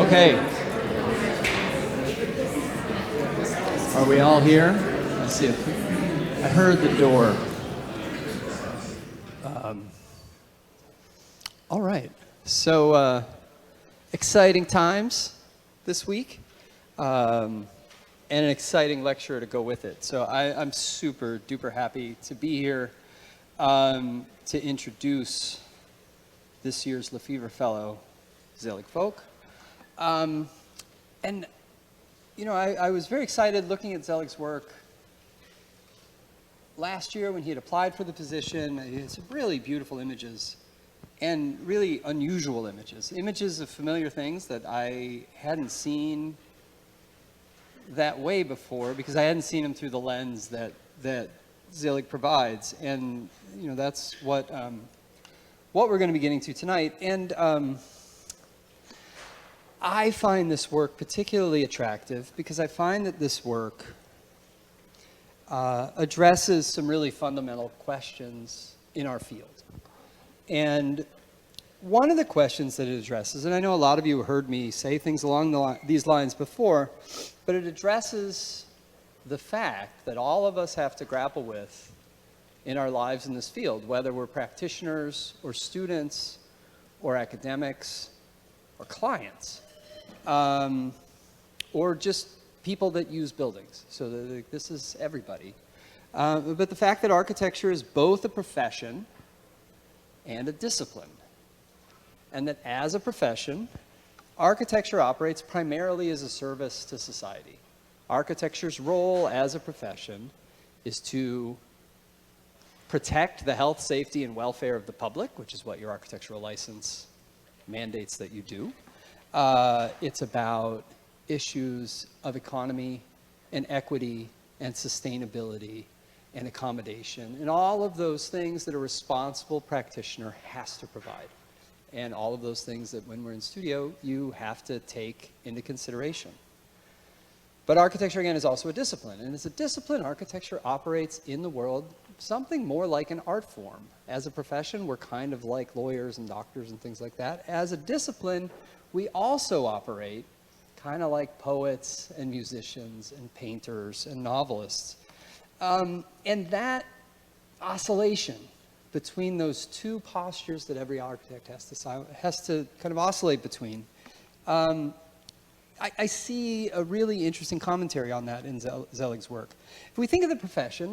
Okay. Are we all here? Let's see if I heard the door. All right. So, exciting times this week, and an exciting lecture to go with it. So I'm super duper happy to be here to introduce this year's LeFevre Fellow, Zelig Fok. And, you know, I was very excited looking at Zelig's work last year when he had applied for the position. He had some really beautiful images and really unusual images of familiar things that I hadn't seen that way before because I hadn't seen them through the lens that Zelig provides. And, you know, that's what we're going to be getting to tonight. And I find this work particularly attractive because I find that this work addresses some really fundamental questions in our field. And one of the questions that it addresses, and I know a lot of you heard me say things along these lines before, but it addresses the fact that all of us have to grapple with in our lives in this field, whether we're practitioners or students or academics or clients, or just people that use buildings. So this is everybody. But the fact that architecture is both a profession and a discipline, and that as a profession, architecture operates primarily as a service to society. Architecture's role as a profession is to protect the health, safety, and welfare of the public, which is what your architectural license mandates that you do. It's about issues of economy and equity and sustainability and accommodation, and all of those things that a responsible practitioner has to provide. And all of those things that when we're in studio, you have to take into consideration. But architecture, again, is also a discipline. And as a discipline, architecture operates in the world something more like an art form. As a profession, we're kind of like lawyers and doctors and things like that. As a discipline, we also operate kind of like poets and musicians and painters and novelists. And that oscillation between those two postures that every architect has to kind of oscillate between, I see a really interesting commentary on that in Zelig's work. If we think of the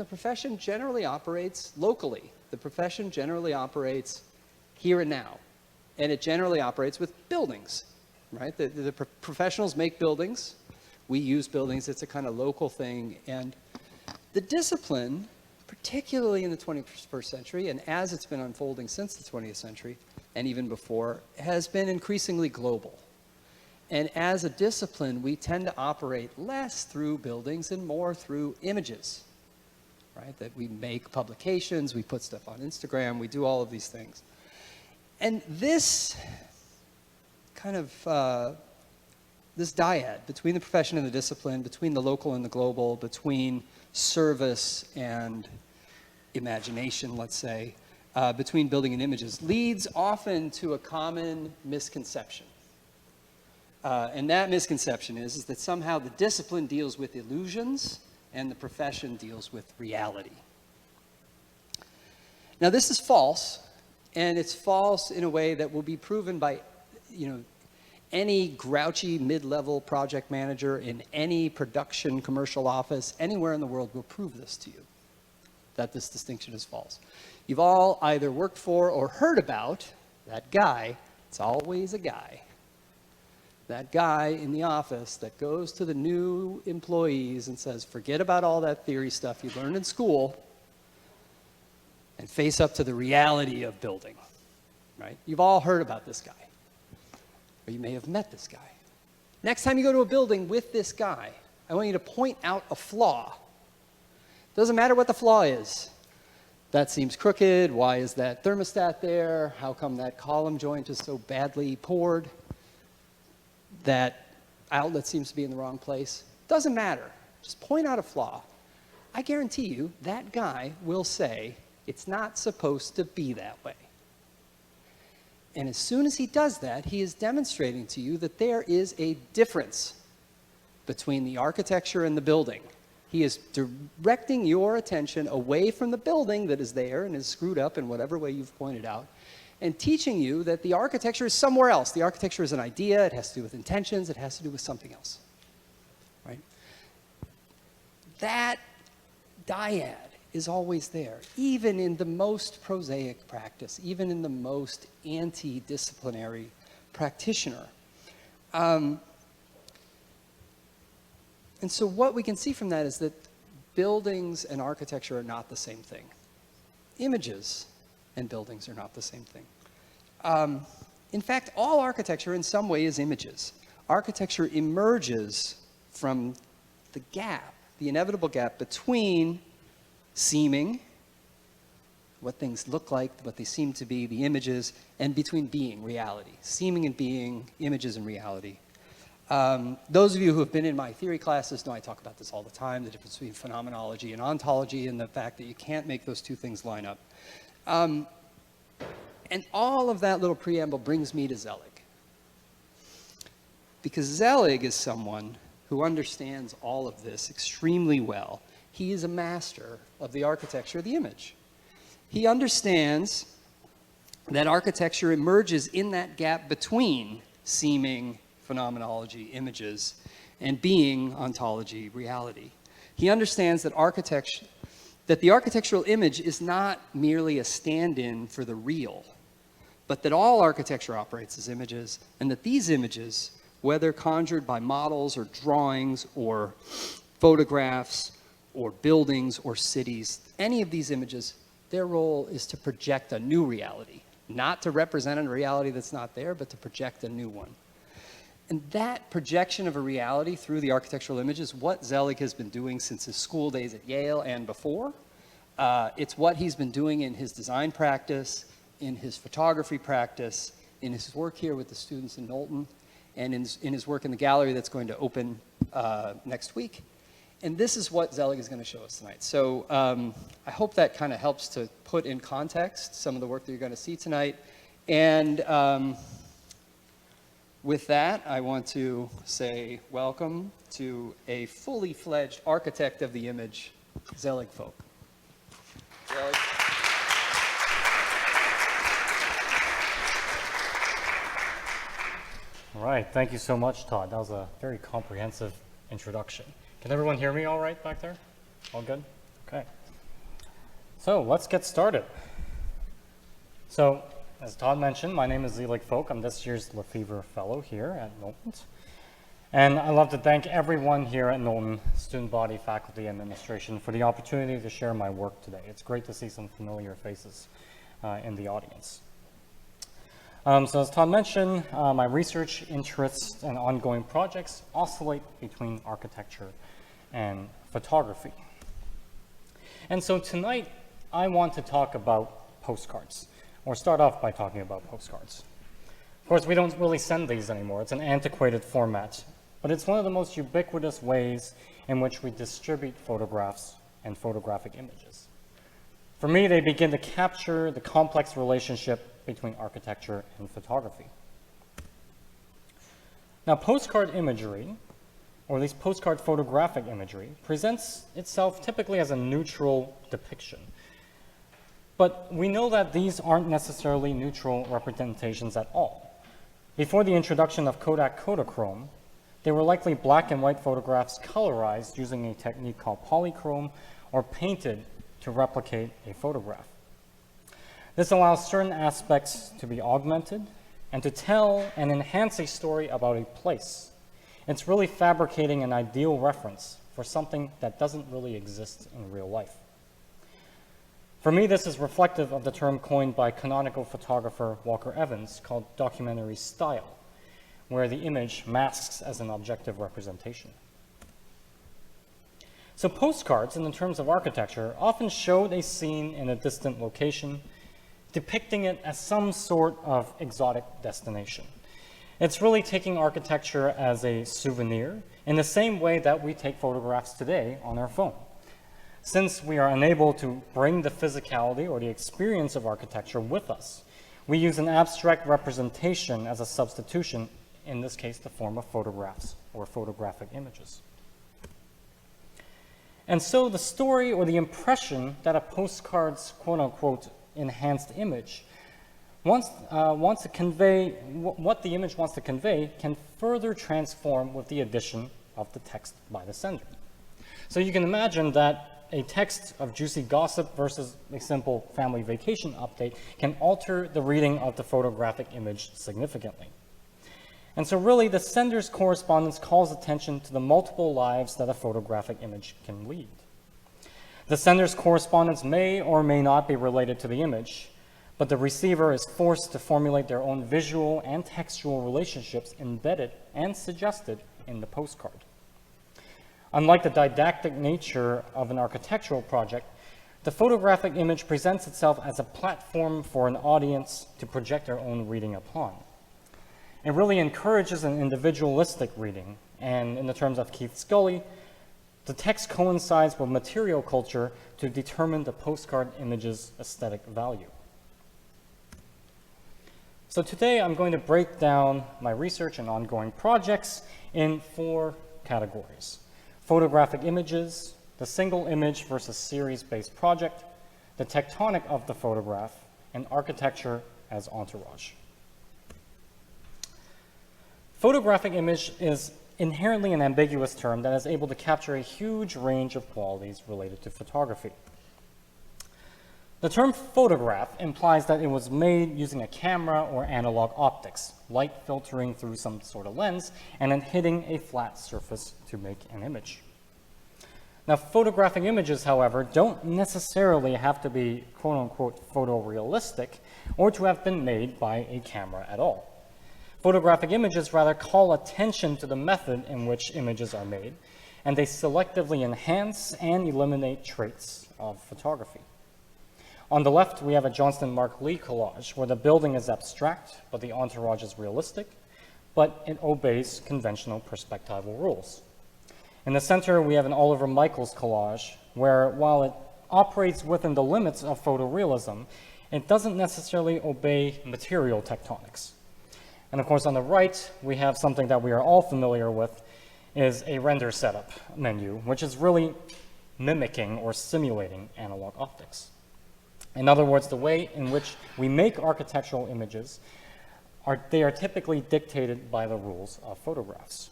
profession generally operates locally. The profession generally operates here and now. And it generally operates with buildings, right? The professionals make buildings. We use buildings. It's a kind of local thing. And the discipline, particularly in the 21st century, and as it's been unfolding since the 20th century, and even before, has been increasingly global. And as a discipline, we tend to operate less through buildings and more through images, right? That we make publications, we put stuff on Instagram, we do all of these things. And this kind of, this dyad between the profession and the discipline, between the local and the global, between service and imagination, let's say, between building and images, leads often to a common misconception. And that misconception is that somehow the discipline deals with illusions and the profession deals with reality. Now, this is false, and it's false in a way that will be proven by, you know, any grouchy mid-level project manager in any production commercial office anywhere in the world will prove this to you, that this distinction is false. You've all either worked for or heard about that guy, it's always a guy, that guy in the office that goes to the new employees and says, forget about all that theory stuff you learned in school and face up to the reality of building, right? You've all heard about this guy. Or you may have met this guy. Next time you go to a building with this guy, I want you to point out a flaw. Doesn't matter what the flaw is. That seems crooked. Why is that thermostat there? How come that column joint is so badly poured? That outlet seems to be in the wrong place. Doesn't matter. Just point out a flaw. I guarantee you that guy will say, it's not supposed to be that way. And as soon as he does that, he is demonstrating to you that there is a difference between the architecture and the building. He is directing your attention away from the building that is there and is screwed up in whatever way you've pointed out, and teaching you that the architecture is somewhere else. The architecture is an idea, it has to do with intentions, it has to do with something else, right? That dyad is always there, even in the most prosaic practice, even in the most anti-disciplinary practitioner. And so what we can see from that is that buildings and architecture are not the same thing. Images and buildings are not the same thing. In fact, all architecture in some way is images. Architecture emerges from the gap, the inevitable gap between seeming, what things look like, what they seem to be, the images, and between being, reality. Seeming and being, images and reality. Those of you who have been in my theory classes know I talk about this all the time, the difference between phenomenology and ontology, and the fact that you can't make those two things line up. And all of that little preamble brings me to Zelig. Because Zelig is someone who understands all of this extremely well. He is a master of the architecture of the image. He understands that architecture emerges in that gap between seeming, phenomenology, images, and being, ontology, reality. He understands that the architectural image is not merely a stand-in for the real, but that all architecture operates as images, and that these images, whether conjured by models or drawings or photographs or buildings or cities, any of these images, their role is to project a new reality, not to represent a reality that's not there, but to project a new one. And that projection of a reality through the architectural image is what Zelig has been doing since his school days at Yale and before. It's what he's been doing in his design practice, in his photography practice, in his work here with the students in Knowlton, and in his work in the gallery that's going to open next week. And this is what Zelig is going to show us tonight. So I hope that kind of helps to put in context some of the work that you're going to see tonight. And with that, I want to say welcome to a fully fledged architect of the image, Zelig Fok. Zelig. All right, thank you so much, Todd. That was a very comprehensive introduction. Can everyone hear me all right back there? All good? Okay. So let's get started. So, as Todd mentioned, my name is Zelig Fok. I'm this year's LeFevre Fellow here at Knowlton. And I'd love to thank everyone here at Knowlton, student body, faculty, and administration, for the opportunity to share my work today. It's great to see some familiar faces in the audience. So as Todd mentioned, my research interests and ongoing projects oscillate between architecture and photography. And so tonight, I want to talk about postcards, or start off by talking about postcards. Of course, we don't really send these anymore. It's an antiquated format, but it's one of the most ubiquitous ways in which we distribute photographs and photographic images. For me, they begin to capture the complex relationship between architecture and photography. Now, postcard imagery, or at least postcard photographic imagery, presents itself typically as a neutral depiction. But we know that these aren't necessarily neutral representations at all. Before the introduction of Kodak Kodachrome, they were likely black and white photographs colorized using a technique called polychrome or painted to replicate a photograph. This allows certain aspects to be augmented and to tell and enhance a story about a place. It's really fabricating an ideal reference for something that doesn't really exist in real life. For me, this is reflective of the term coined by canonical photographer Walker Evans called documentary style, where the image masks as an objective representation. So postcards, in the terms of architecture, often showed a scene in a distant location, depicting it as some sort of exotic destination. It's really taking architecture as a souvenir in the same way that we take photographs today on our phone. Since we are unable to bring the physicality or the experience of architecture with us, we use an abstract representation as a substitution, in this case, the form of photographs or photographic images. And so the story or the impression that a postcard's quote-unquote enhanced image wants to convey, what the image wants to convey can further transform with the addition of the text by the sender. So you can imagine that a text of juicy gossip versus a simple family vacation update can alter the reading of the photographic image significantly. And so really the sender's correspondence calls attention to the multiple lives that a photographic image can lead. The sender's correspondence may or may not be related to the image, but the receiver is forced to formulate their own visual and textual relationships embedded and suggested in the postcard. Unlike the didactic nature of an architectural project, the photographic image presents itself as a platform for an audience to project their own reading upon. It really encourages an individualistic reading, and in the terms of Keith Scully, the text coincides with material culture to determine the postcard image's aesthetic value. So today I'm going to break down my research and ongoing projects in 4 categories: photographic images, the single image versus series-based project, the tectonic of the photograph, and architecture as entourage. Photographic image is inherently an ambiguous term that is able to capture a huge range of qualities related to photography. The term photograph implies that it was made using a camera or analog optics, light filtering through some sort of lens, and then hitting a flat surface to make an image. Now, photographic images, however, don't necessarily have to be quote-unquote photorealistic or to have been made by a camera at all. Photographic images rather call attention to the method in which images are made, and they selectively enhance and eliminate traits of photography. On the left, we have a Johnston Mark Lee collage where the building is abstract, but the entourage is realistic, but it obeys conventional perspectival rules. In the center, we have an Oliver Michaels collage where, while it operates within the limits of photorealism, it doesn't necessarily obey material tectonics. And of course, on the right, we have something that we are all familiar with, is a render setup menu, which is really mimicking or simulating analog optics. In other words, the way in which we make architectural images, they are typically dictated by the rules of photographs.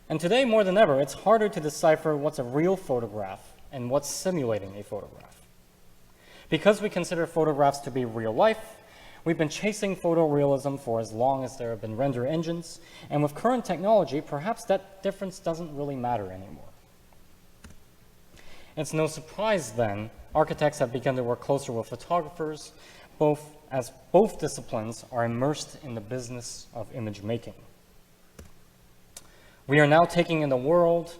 And today, more than ever, it's harder to decipher what's a real photograph and what's simulating a photograph. Because we consider photographs to be real life, we've been chasing photorealism for as long as there have been render engines, and with current technology, perhaps that difference doesn't really matter anymore. It's no surprise then, architects have begun to work closer with photographers, as both disciplines are immersed in the business of image making. We are now taking in the world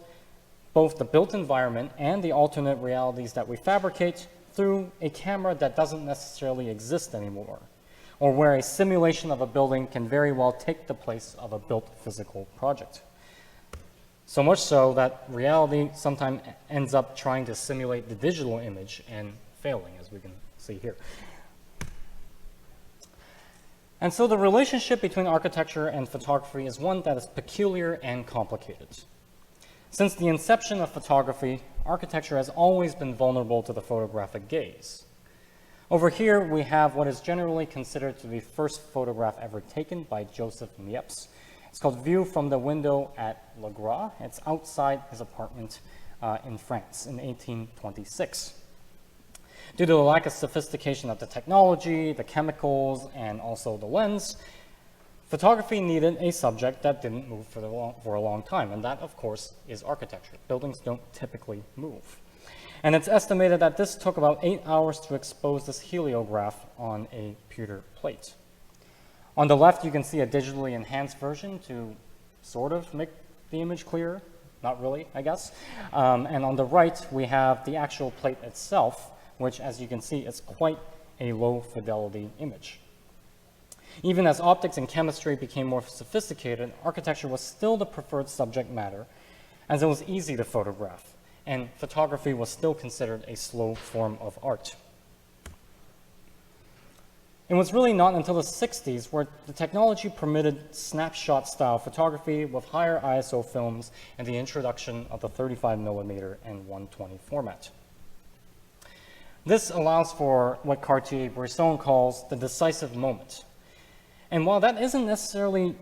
both the built environment and the alternate realities that we fabricate through a camera that doesn't necessarily exist anymore, or where a simulation of a building can very well take the place of a built physical project. So much so that reality sometimes ends up trying to simulate the digital image and failing, as we can see here. And so the relationship between architecture and photography is one that is peculiar and complicated. Since the inception of photography, architecture has always been vulnerable to the photographic gaze. Over here, we have what is generally considered to be the first photograph ever taken by Joseph Niepce. It's called View from the Window at Le Gras. It's outside his apartment in France in 1826. Due to the lack of sophistication of the technology, the chemicals, and also the lens, photography needed a subject that didn't move for a long time, and that, of course, is architecture. Buildings don't typically move. And it's estimated that this took about 8 hours to expose this heliograph on a pewter plate. On the left, you can see a digitally enhanced version to sort of make the image clearer. Not really, I guess. And on the right, we have the actual plate itself, which, as you can see, is quite a low fidelity image. Even as optics and chemistry became more sophisticated, architecture was still the preferred subject matter, as it was easy to photograph, and photography was still considered a slow form of art. It was really not until the 60s where the technology permitted snapshot-style photography with higher ISO films and the introduction of the 35mm and 120 format. This allows for what Cartier-Bresson calls the decisive moment. And while that isn't necessarily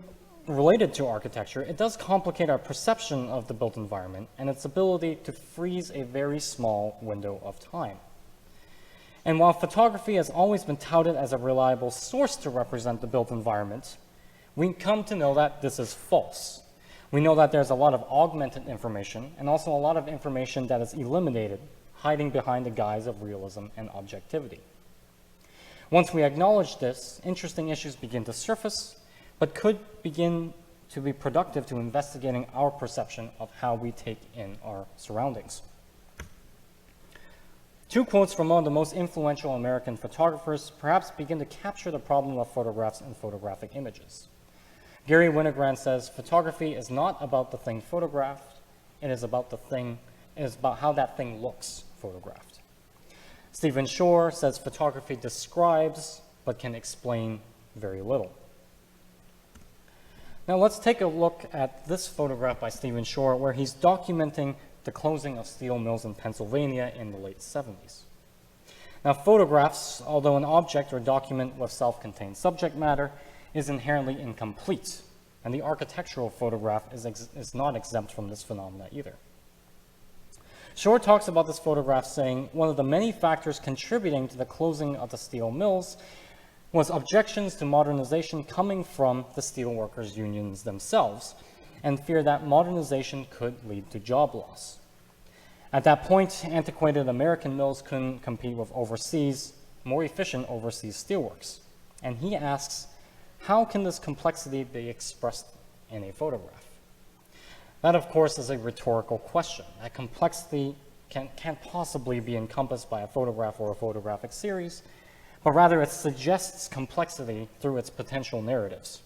related to architecture, it does complicate our perception of the built environment and its ability to freeze a very small window of time. And while photography has always been touted as a reliable source to represent the built environment, we come to know that this is false. We know that there's a lot of augmented information and also a lot of information that is eliminated, hiding behind the guise of realism and objectivity. Once we acknowledge this, interesting issues begin to surface, but could begin to be productive to investigating our perception of how we take in our surroundings. Two quotes from one of the most influential American photographers perhaps begin to capture the problem of photographs and photographic images. Gary Winogrand says, "Photography is not about the thing photographed, it is about how that thing looks photographed." Stephen Shore says, "Photography describes, but can explain very little." Now let's take a look at this photograph by Stephen Shore, where he's documenting the closing of steel mills in Pennsylvania in the late 70s. Now, photographs, although an object or document with self-contained subject matter, is inherently incomplete, and the architectural photograph is not exempt from this phenomena either. Shore talks about this photograph saying one of the many factors contributing to the closing of the steel mills was objections to modernization coming from the steelworkers' unions themselves, and fear that modernization could lead to job loss. At that point, antiquated American mills couldn't compete with more efficient overseas steelworks. And he asks, how can this complexity be expressed in a photograph? That, of course, is a rhetorical question. That complexity can't possibly be encompassed by a photograph or a photographic series, but rather it suggests complexity through its potential narratives.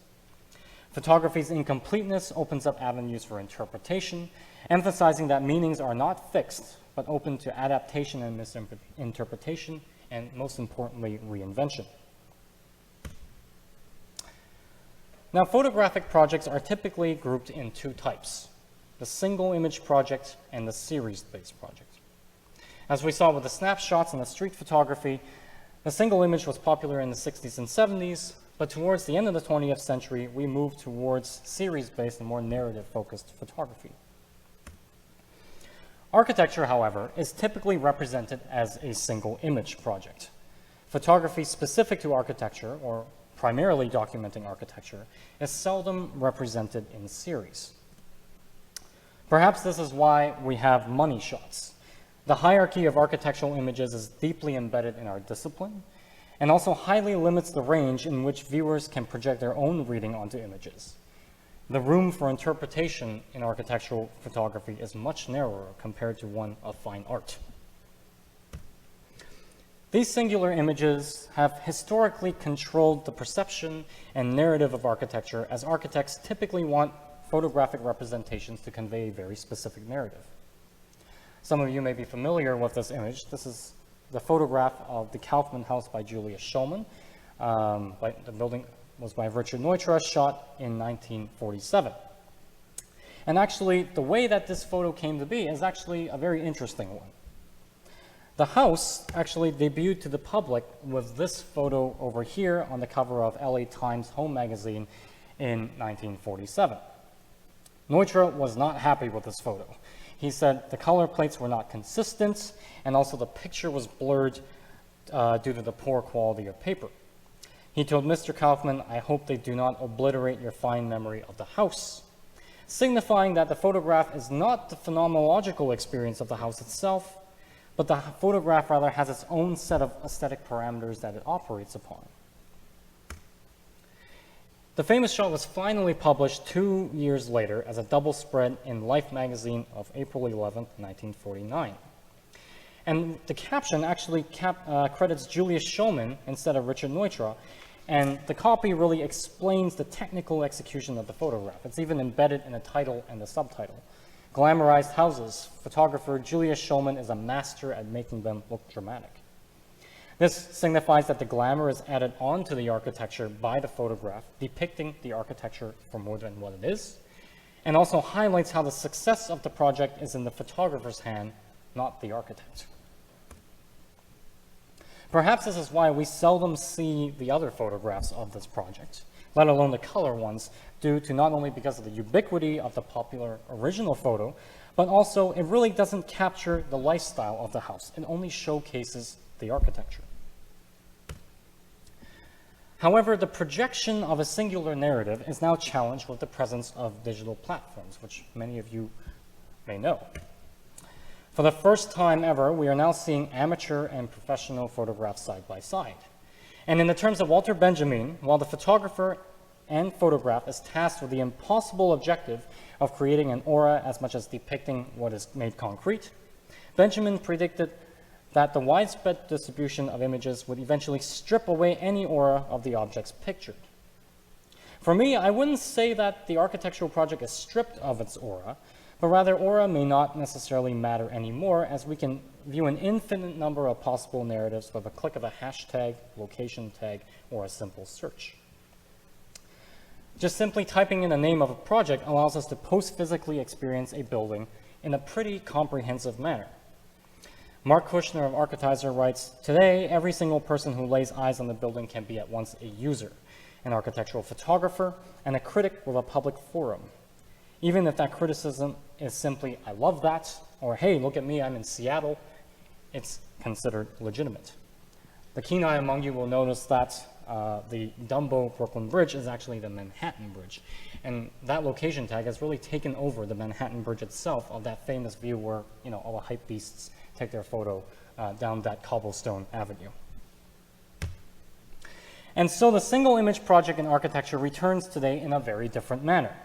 Photography's incompleteness opens up avenues for interpretation, emphasizing that meanings are not fixed, but open to adaptation and misinterpretation, and most importantly, reinvention. Now, photographic projects are typically grouped in two types: the single image project and the series-based project. As we saw with the snapshots and the street photography, the single image was popular in the 60s and 70s, but towards the end of the 20th century, we moved towards series-based and more narrative-focused photography. Architecture, however, is typically represented as a single image project. Photography specific to architecture, or primarily documenting architecture, is seldom represented in series. Perhaps this is why we have money shots. The hierarchy of architectural images is deeply embedded in our discipline, and also highly limits the range in which viewers can project their own reading onto images. The room for interpretation in architectural photography is much narrower compared to one of fine art. These singular images have historically controlled the perception and narrative of architecture, as architects typically want photographic representations to convey a very specific narrative. Some of you may be familiar with this image. This is the photograph of the Kaufman House by Julius Shulman. The building was by Richard Neutra, shot in 1947. And actually, the way that this photo came to be is actually a very interesting one. The house actually debuted to the public with this photo over here on the cover of LA Times Home magazine in 1947. Neutra was not happy with this photo. He said the color plates were not consistent, and also the picture was blurred due to the poor quality of paper. He told Mr. Kaufman, "I hope they do not obliterate your fine memory of the house," signifying that the photograph is not the phenomenological experience of the house itself, but the photograph rather has its own set of aesthetic parameters that it operates upon. The famous shot was finally published 2 years later as a double spread in Life magazine of April 11, 1949. And the caption actually credits Julius Shulman instead of Richard Neutra, and the copy really explains the technical execution of the photograph. It's even embedded in a title and a subtitle. Glamorized houses. Photographer Julius Shulman is a master at making them look dramatic. This signifies that the glamour is added onto the architecture by the photograph, depicting the architecture for more than what it is, and also highlights how the success of the project is in the photographer's hand, not the architect. Perhaps this is why we seldom see the other photographs of this project, let alone the color ones, due to not only because of the ubiquity of the popular original photo, but also it really doesn't capture the lifestyle of the house. It only showcases the architecture. However, the projection of a singular narrative is now challenged with the presence of digital platforms, which many of you may know. For the first time ever, we are now seeing amateur and professional photographs side by side. And in the terms of Walter Benjamin, while the photographer and photograph is tasked with the impossible objective of creating an aura as much as depicting what is made concrete, Benjamin predicted that the widespread distribution of images would eventually strip away any aura of the objects pictured. For me, I wouldn't say that the architectural project is stripped of its aura, but rather aura may not necessarily matter anymore, as we can view an infinite number of possible narratives with a click of a hashtag, location tag, or a simple search. Just simply typing in the name of a project allows us to post-physically experience a building in a pretty comprehensive manner. Mark Kushner of Architizer writes, "Today, every single person who lays eyes on the building can be at once a user, an architectural photographer, and a critic with a public forum. Even if that criticism is simply, 'I love that,' or 'hey, look at me, I'm in Seattle,' it's considered legitimate." The keen eye among you will notice that the Dumbo Brooklyn Bridge is actually the Manhattan Bridge. And that location tag has really taken over the Manhattan Bridge itself, of that famous view where, you know, all the hype beasts take their photo down that cobblestone avenue. And so the single image project in architecture returns today in a very different manner.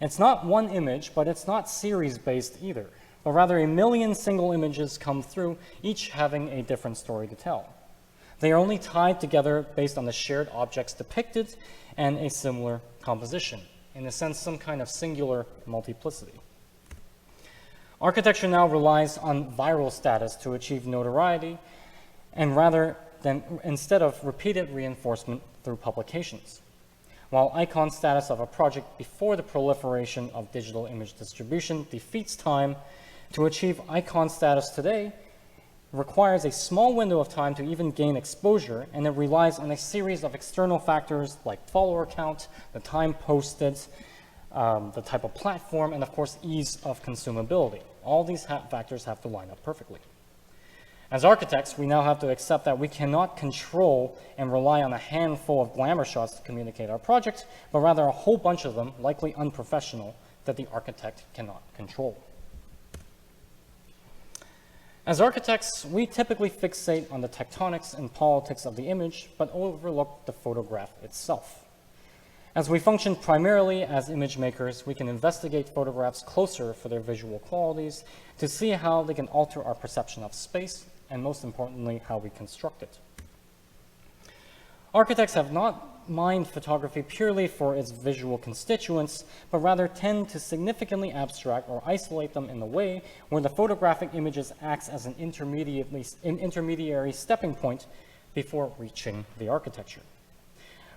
It's not one image, but it's not series-based either, but rather a million single images come through, each having a different story to tell. They are only tied together based on the shared objects depicted and a similar composition, in a sense, some kind of singular multiplicity. Architecture now relies on viral status to achieve notoriety, and instead of repeated reinforcement through publications. While icon status of a project before the proliferation of digital image distribution defeats time, to achieve icon status today requires a small window of time to even gain exposure, and it relies on a series of external factors like follower count, the time posted, the type of platform, and of course ease of consumability. All these factors have to line up perfectly. As architects, we now have to accept that we cannot control and rely on a handful of glamour shots to communicate our project, but rather a whole bunch of them, likely unprofessional, that the architect cannot control. As architects, we typically fixate on the tectonics and politics of the image, but overlook the photograph itself. As we function primarily as image makers, we can investigate photographs closer for their visual qualities to see how they can alter our perception of space, and most importantly, how we construct it. Architects have not mined photography purely for its visual constituents, but rather tend to significantly abstract or isolate them in a way where the photographic images acts as an intermediary stepping point before reaching the architecture.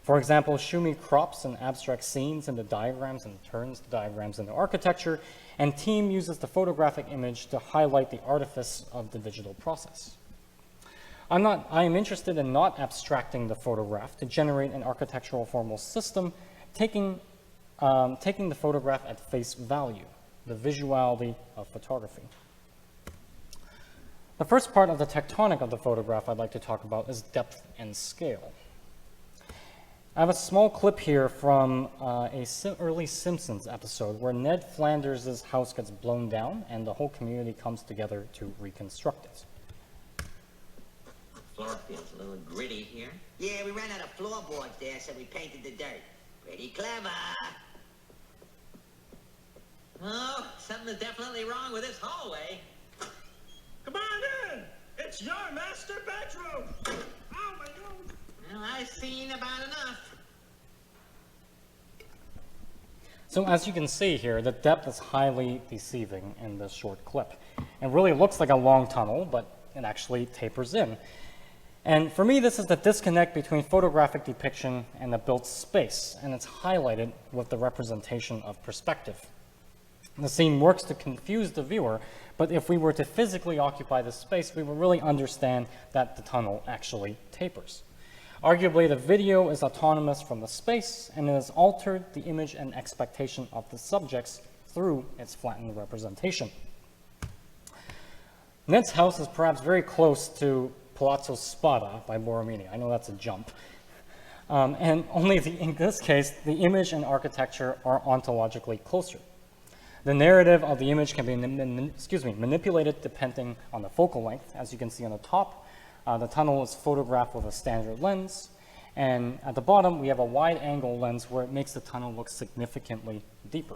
For example, Schumi crops and abstracts scenes into diagrams and turns the diagrams into architecture, and Team uses the photographic image to highlight the artifice of the digital process. I am interested in not abstracting the photograph to generate an architectural formal system, taking the photograph at face value, the visuality of photography. The first part of the tectonic of the photograph I'd like to talk about is depth and scale. I have a small clip here from a early Simpsons episode where Ned Flanders' house gets blown down and the whole community comes together to reconstruct it. Floor feels a little gritty here. Yeah, we ran out of floorboards there, so we painted the dirt. Pretty clever. Oh, something is definitely wrong with this hallway. Come on in! It's your master bedroom! Oh my God! Well, I've seen about enough. So as you can see here, the depth is highly deceiving in this short clip. It really looks like a long tunnel, but it actually tapers in. And for me, this is the disconnect between photographic depiction and the built space, and it's highlighted with the representation of perspective. The scene works to confuse the viewer, but if we were to physically occupy the space, we would really understand that the tunnel actually tapers. Arguably, the video is autonomous from the space, and it has altered the image and expectation of the subjects through its flattened representation. Ned's house is perhaps very close to Palazzo Spada by Borromini. I know that's a jump. And only in this case, the image and architecture are ontologically closer. The narrative of the image can be manipulated depending on the focal length. As you can see on the top, the tunnel is photographed with a standard lens. And at the bottom, we have a wide angle lens where it makes the tunnel look significantly deeper.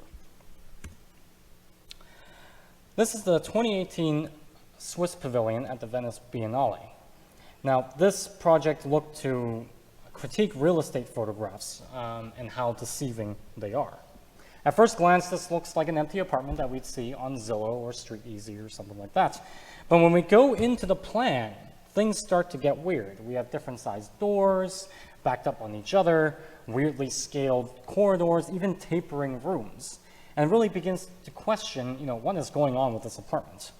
This is the 2018 Swiss Pavilion at the Venice Biennale. Now, this project looked to critique real estate photographs and how deceiving they are. At first glance, this looks like an empty apartment that we'd see on Zillow or Street Easy or something like that. But when we go into the plan, things start to get weird. We have different sized doors, backed up on each other, weirdly scaled corridors, even tapering rooms. And it really begins to question, what is going on with this apartment?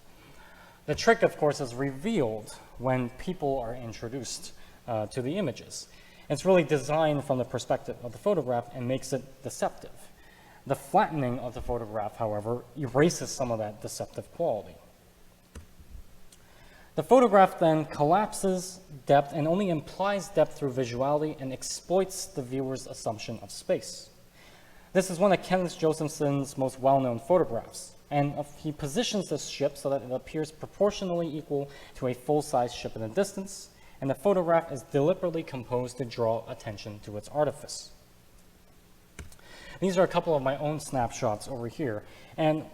The trick, of course, is revealed when people are introduced to the images. It's really designed from the perspective of the photograph and makes it deceptive. The flattening of the photograph, however, erases some of that deceptive quality. The photograph then collapses depth and only implies depth through visuality and exploits the viewer's assumption of space. This is one of Kenneth Josephson's most well-known photographs, and he positions this ship so that it appears proportionally equal to a full-size ship in the distance, and the photograph is deliberately composed to draw attention to its artifice. These are a couple of my own snapshots over here, and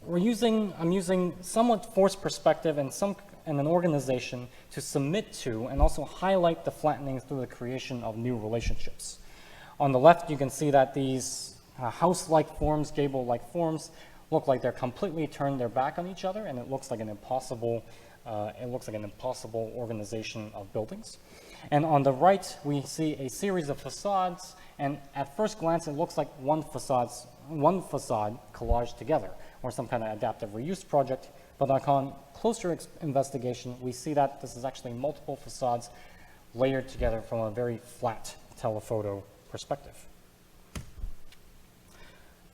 I'm using somewhat forced perspective and an organization to submit to and also highlight the flattening through the creation of new relationships. On the left, you can see that these house-like forms, gable-like forms, look like they're completely turned their back on each other, and it looks like an impossible organization of buildings. And on the right, we see a series of facades, and at first glance, it looks like one facade collaged together, or some kind of adaptive reuse project. But upon closer investigation, we see that this is actually multiple facades layered together from a very flat telephoto perspective.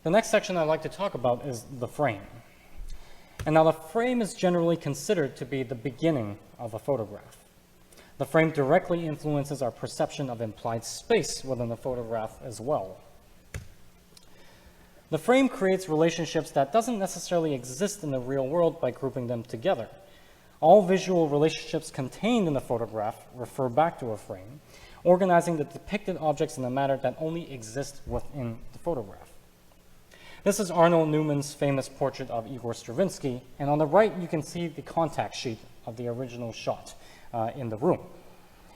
The next section I'd like to talk about is the frame. And now the frame is generally considered to be the beginning of a photograph. The frame directly influences our perception of implied space within the photograph as well. The frame creates relationships that doesn't necessarily exist in the real world by grouping them together. All visual relationships contained in the photograph refer back to a frame, organizing the depicted objects in a manner that only exists within the photograph. This is Arnold Newman's famous portrait of Igor Stravinsky, and on the right you can see the contact sheet of the original shot in the room.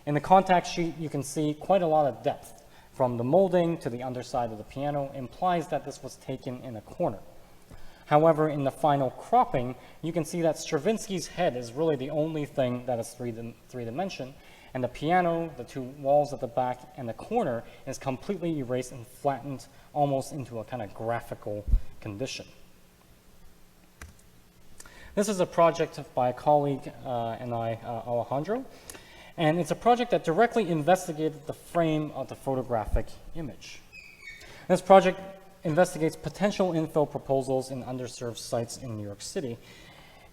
In the contact sheet you can see quite a lot of depth. From the molding to the underside of the piano implies that this was taken in a corner. However, in the final cropping, you can see that Stravinsky's head is really the only thing that is three-dimension, and the piano, the two walls at the back, and the corner is completely erased and flattened almost into a kind of graphical condition. This is a project by a colleague and I, Alejandro, and it's a project that directly investigated the frame of the photographic image. This project investigates potential infill proposals in underserved sites in New York City.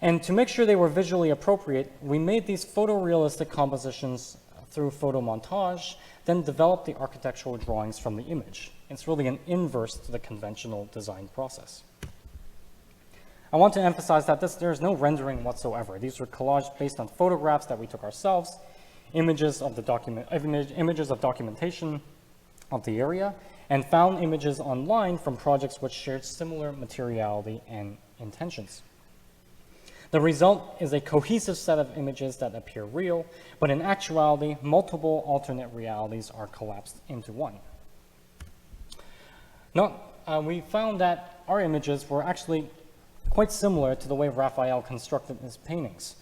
And to make sure they were visually appropriate, we made these photorealistic compositions through photo montage, then developed the architectural drawings from the image. It's really an inverse to the conventional design process. I want to emphasize that there's no rendering whatsoever. These were collages based on photographs that we took ourselves, images of documentation of the area, and found images online from projects which shared similar materiality and intentions. The result is a cohesive set of images that appear real, but in actuality, multiple alternate realities are collapsed into one. We found that our images were actually quite similar to the way Raphael constructed his paintings.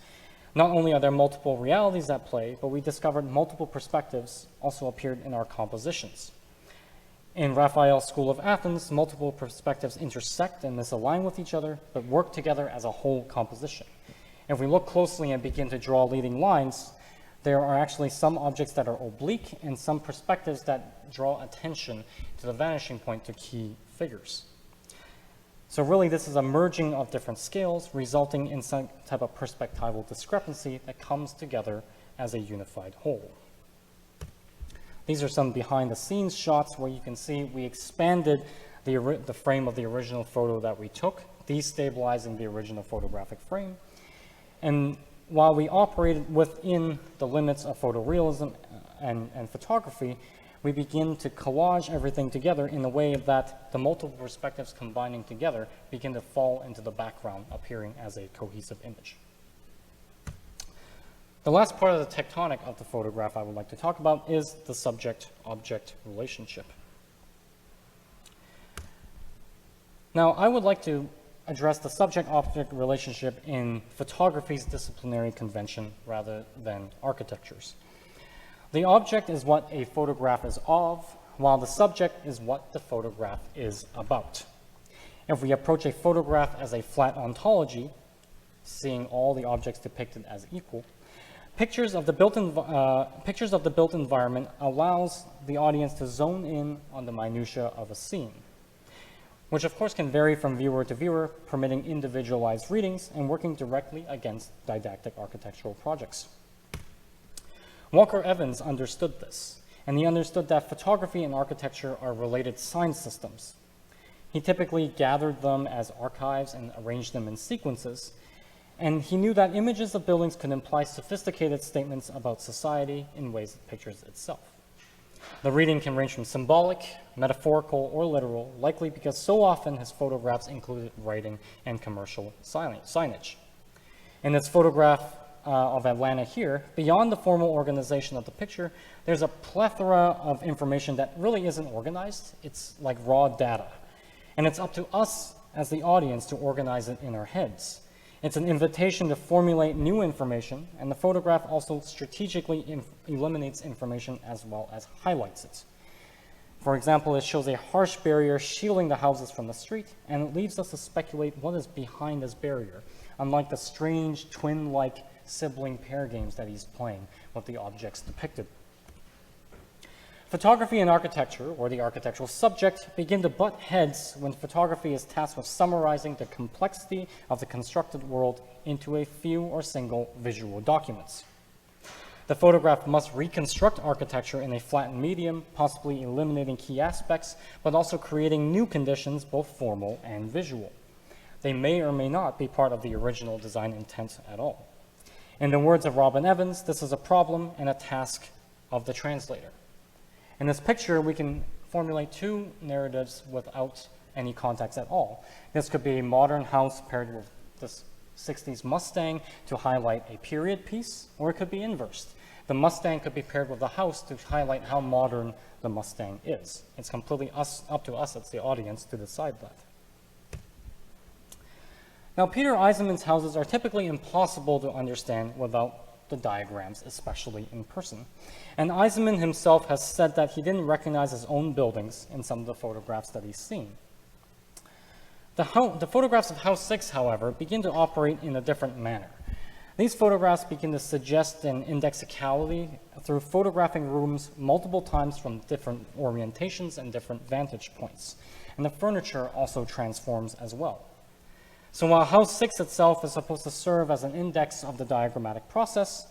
Not only are there multiple realities at play, but we discovered multiple perspectives also appeared in our compositions. In Raphael's School of Athens, multiple perspectives intersect and misalign with each other, but work together as a whole composition. If we look closely and begin to draw leading lines, there are actually some objects that are oblique and some perspectives that draw attention to the vanishing point to key figures. So really, this is a merging of different scales, resulting in some type of perspectival discrepancy that comes together as a unified whole. These are some behind-the-scenes shots where you can see we expanded the frame of the original photo that we took, destabilizing the original photographic frame. And while we operated within the limits of photorealism and photography, we begin to collage everything together in a way that the multiple perspectives combining together begin to fall into the background, appearing as a cohesive image. The last part of the tectonic of the photograph I would like to talk about is the subject-object relationship. Now, I would like to address the subject-object relationship in photography's disciplinary convention rather than architecture's. The object is what a photograph is of, while the subject is what the photograph is about. If we approach a photograph as a flat ontology, seeing all the objects depicted as equal, pictures of the built environment allows the audience to zone in on the minutia of a scene, which of course can vary from viewer to viewer, permitting individualized readings and working directly against didactic architectural projects. Walker Evans understood this, and he understood that photography and architecture are related sign systems. He typically gathered them as archives and arranged them in sequences, and he knew that images of buildings could imply sophisticated statements about society in ways it pictures itself. The reading can range from symbolic, metaphorical, or literal, likely because so often his photographs included writing and commercial signage. In this photograph of Atlanta here, beyond the formal organization of the picture, there's a plethora of information that really isn't organized. It's like raw data. And it's up to us as the audience to organize it in our heads. It's an invitation to formulate new information, and the photograph also strategically eliminates information as well as highlights it. For example, it shows a harsh barrier shielding the houses from the street, and it leaves us to speculate what is behind this barrier, unlike the strange twin-like sibling pair games that he's playing with the objects depicted. Photography and architecture, or the architectural subject, begin to butt heads when photography is tasked with summarizing the complexity of the constructed world into a few or single visual documents. The photograph must reconstruct architecture in a flattened medium, possibly eliminating key aspects, but also creating new conditions, both formal and visual. They may or may not be part of the original design intent at all. In the words of Robin Evans, this is a problem and a task of the translator. In this picture, we can formulate two narratives without any context at all. This could be a modern house paired with this 60s Mustang to highlight a period piece, or it could be inversed. The Mustang could be paired with the house to highlight how modern the Mustang is. It's completely up to us as the audience to decide that. Now, Peter Eisenman's houses are typically impossible to understand without the diagrams, especially in person. And Eisenman himself has said that he didn't recognize his own buildings in some of the photographs that he's seen. The photographs of House 6, however, begin to operate in a different manner. These photographs begin to suggest an indexicality through photographing rooms multiple times from different orientations and different vantage points. And the furniture also transforms as well. So while House 6 itself is supposed to serve as an index of the diagrammatic process,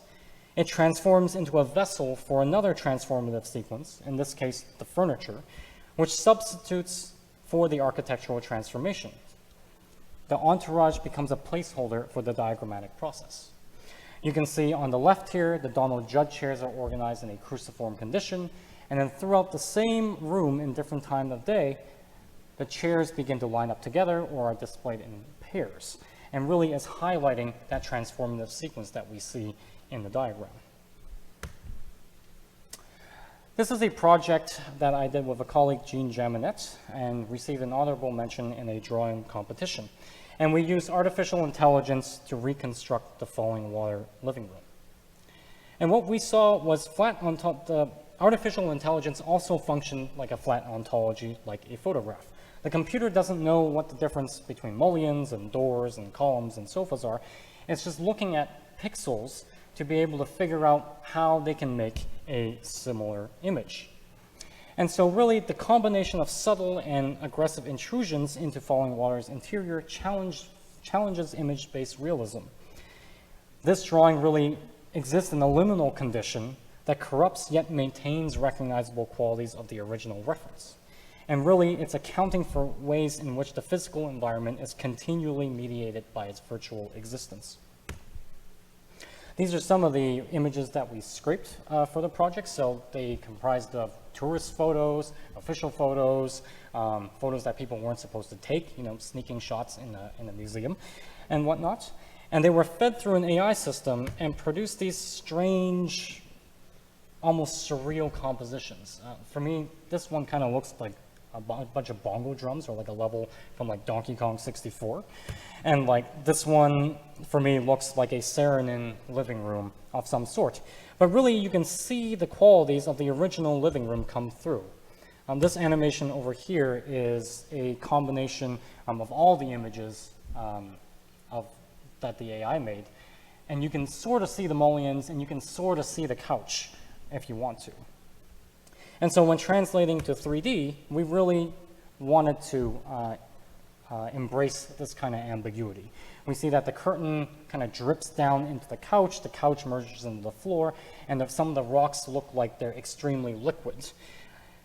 it transforms into a vessel for another transformative sequence, in this case, the furniture, which substitutes for the architectural transformation. The entourage becomes a placeholder for the diagrammatic process. You can see on the left here, the Donald Judd chairs are organized in a cruciform condition, and then throughout the same room in different times of day, the chairs begin to line up together or are displayed in pairs, and really is highlighting that transformative sequence that we see in the diagram. This is a project that I did with a colleague, Jean Jaminet, and received an honorable mention in a drawing competition. And we used artificial intelligence to reconstruct the falling water living room. And what we saw was the artificial intelligence also functioned like a flat ontology, like a photograph. The computer doesn't know what the difference between mullions and doors and columns and sofas are. It's just looking at pixels to be able to figure out how they can make a similar image. And so really the combination of subtle and aggressive intrusions into falling water's interior challenges image-based realism. This drawing really exists in a liminal condition that corrupts yet maintains recognizable qualities of the original reference. And really, it's accounting for ways in which the physical environment is continually mediated by its virtual existence. These are some of the images that we scraped for the project. So they comprised of tourist photos, official photos, photos that people weren't supposed to take, sneaking shots in a museum and whatnot. And they were fed through an AI system and produced these strange, almost surreal compositions. For me, this one kind of looks like a bunch of bongo drums, or like a level from like Donkey Kong 64. And like this one, for me, looks like a Saarinen living room of some sort. But really, you can see the qualities of the original living room come through. This animation over here is a combination of all the images that the AI made. And you can sort of see the mullions, and you can sort of see the couch if you want to. And so when translating to 3D, we really wanted to embrace this kind of ambiguity. We see that the curtain kind of drips down into the couch merges into the floor, and some of the rocks look like they're extremely liquid.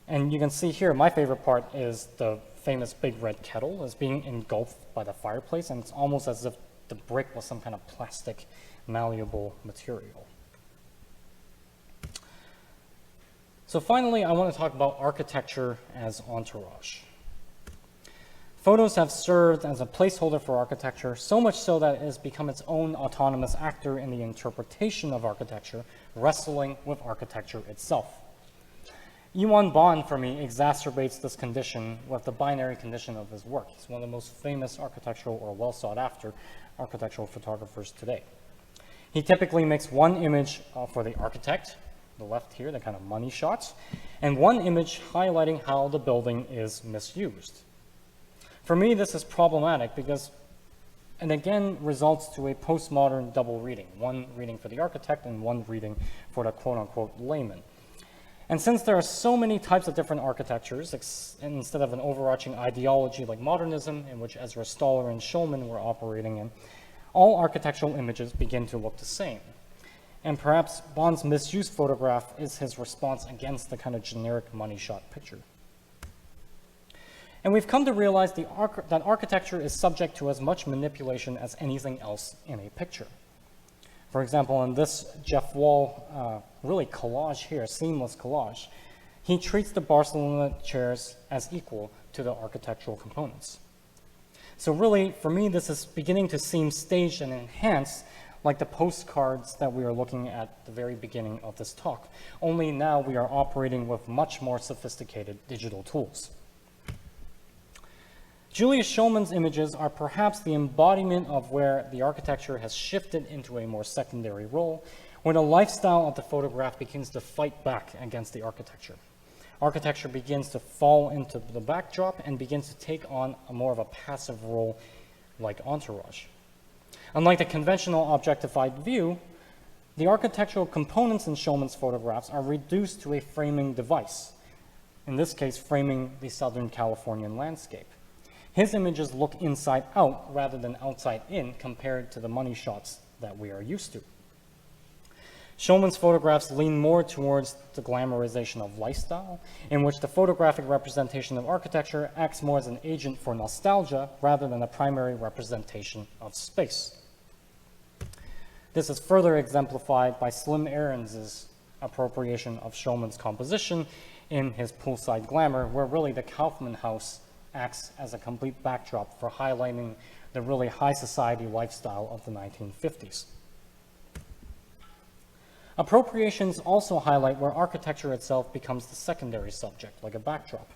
And you can see here, my favorite part is the famous big red kettle is being engulfed by the fireplace, and it's almost as if the brick was some kind of plastic, malleable material. So finally, I want to talk about architecture as entourage. Photos have served as a placeholder for architecture, so much so that it has become its own autonomous actor in the interpretation of architecture, wrestling with architecture itself. Yuan Bon, for me, exacerbates this condition with the binary condition of his work. He's one of the most famous architectural or well-sought-after architectural photographers today. He typically makes one image for the architect, the left here, the kind of money shots, and one image highlighting how the building is misused. For me, this is problematic because it again results to a postmodern double reading, one reading for the architect and one reading for the quote-unquote layman. And since there are so many types of different architectures, instead of an overarching ideology like modernism, in which Ezra Stoller and Shulman were operating in, all architectural images begin to look the same. And perhaps Bond's misused photograph is his response against the kind of generic money shot picture. And we've come to realize that architecture is subject to as much manipulation as anything else in a picture. For example, in this Jeff Wall, really collage here, seamless collage, he treats the Barcelona chairs as equal to the architectural components. So really, for me, this is beginning to seem staged and enhanced like the postcards that we were looking at the very beginning of this talk. Only now we are operating with much more sophisticated digital tools. Julius Shulman's images are perhaps the embodiment of where the architecture has shifted into a more secondary role, where the lifestyle of the photograph begins to fight back against the architecture. Architecture begins to fall into the backdrop and begins to take on a more of a passive role like entourage. Unlike the conventional objectified view, the architectural components in Shulman's photographs are reduced to a framing device, in this case framing the Southern Californian landscape. His images look inside out rather than outside in compared to the money shots that we are used to. Shulman's photographs lean more towards the glamorization of lifestyle, in which the photographic representation of architecture acts more as an agent for nostalgia rather than a primary representation of space. This is further exemplified by Slim Aarons' appropriation of Shulman's composition in his Poolside Glamour, where really the Kaufman House acts as a complete backdrop for highlighting the really high society lifestyle of the 1950s. Appropriations also highlight where architecture itself becomes the secondary subject, like a backdrop.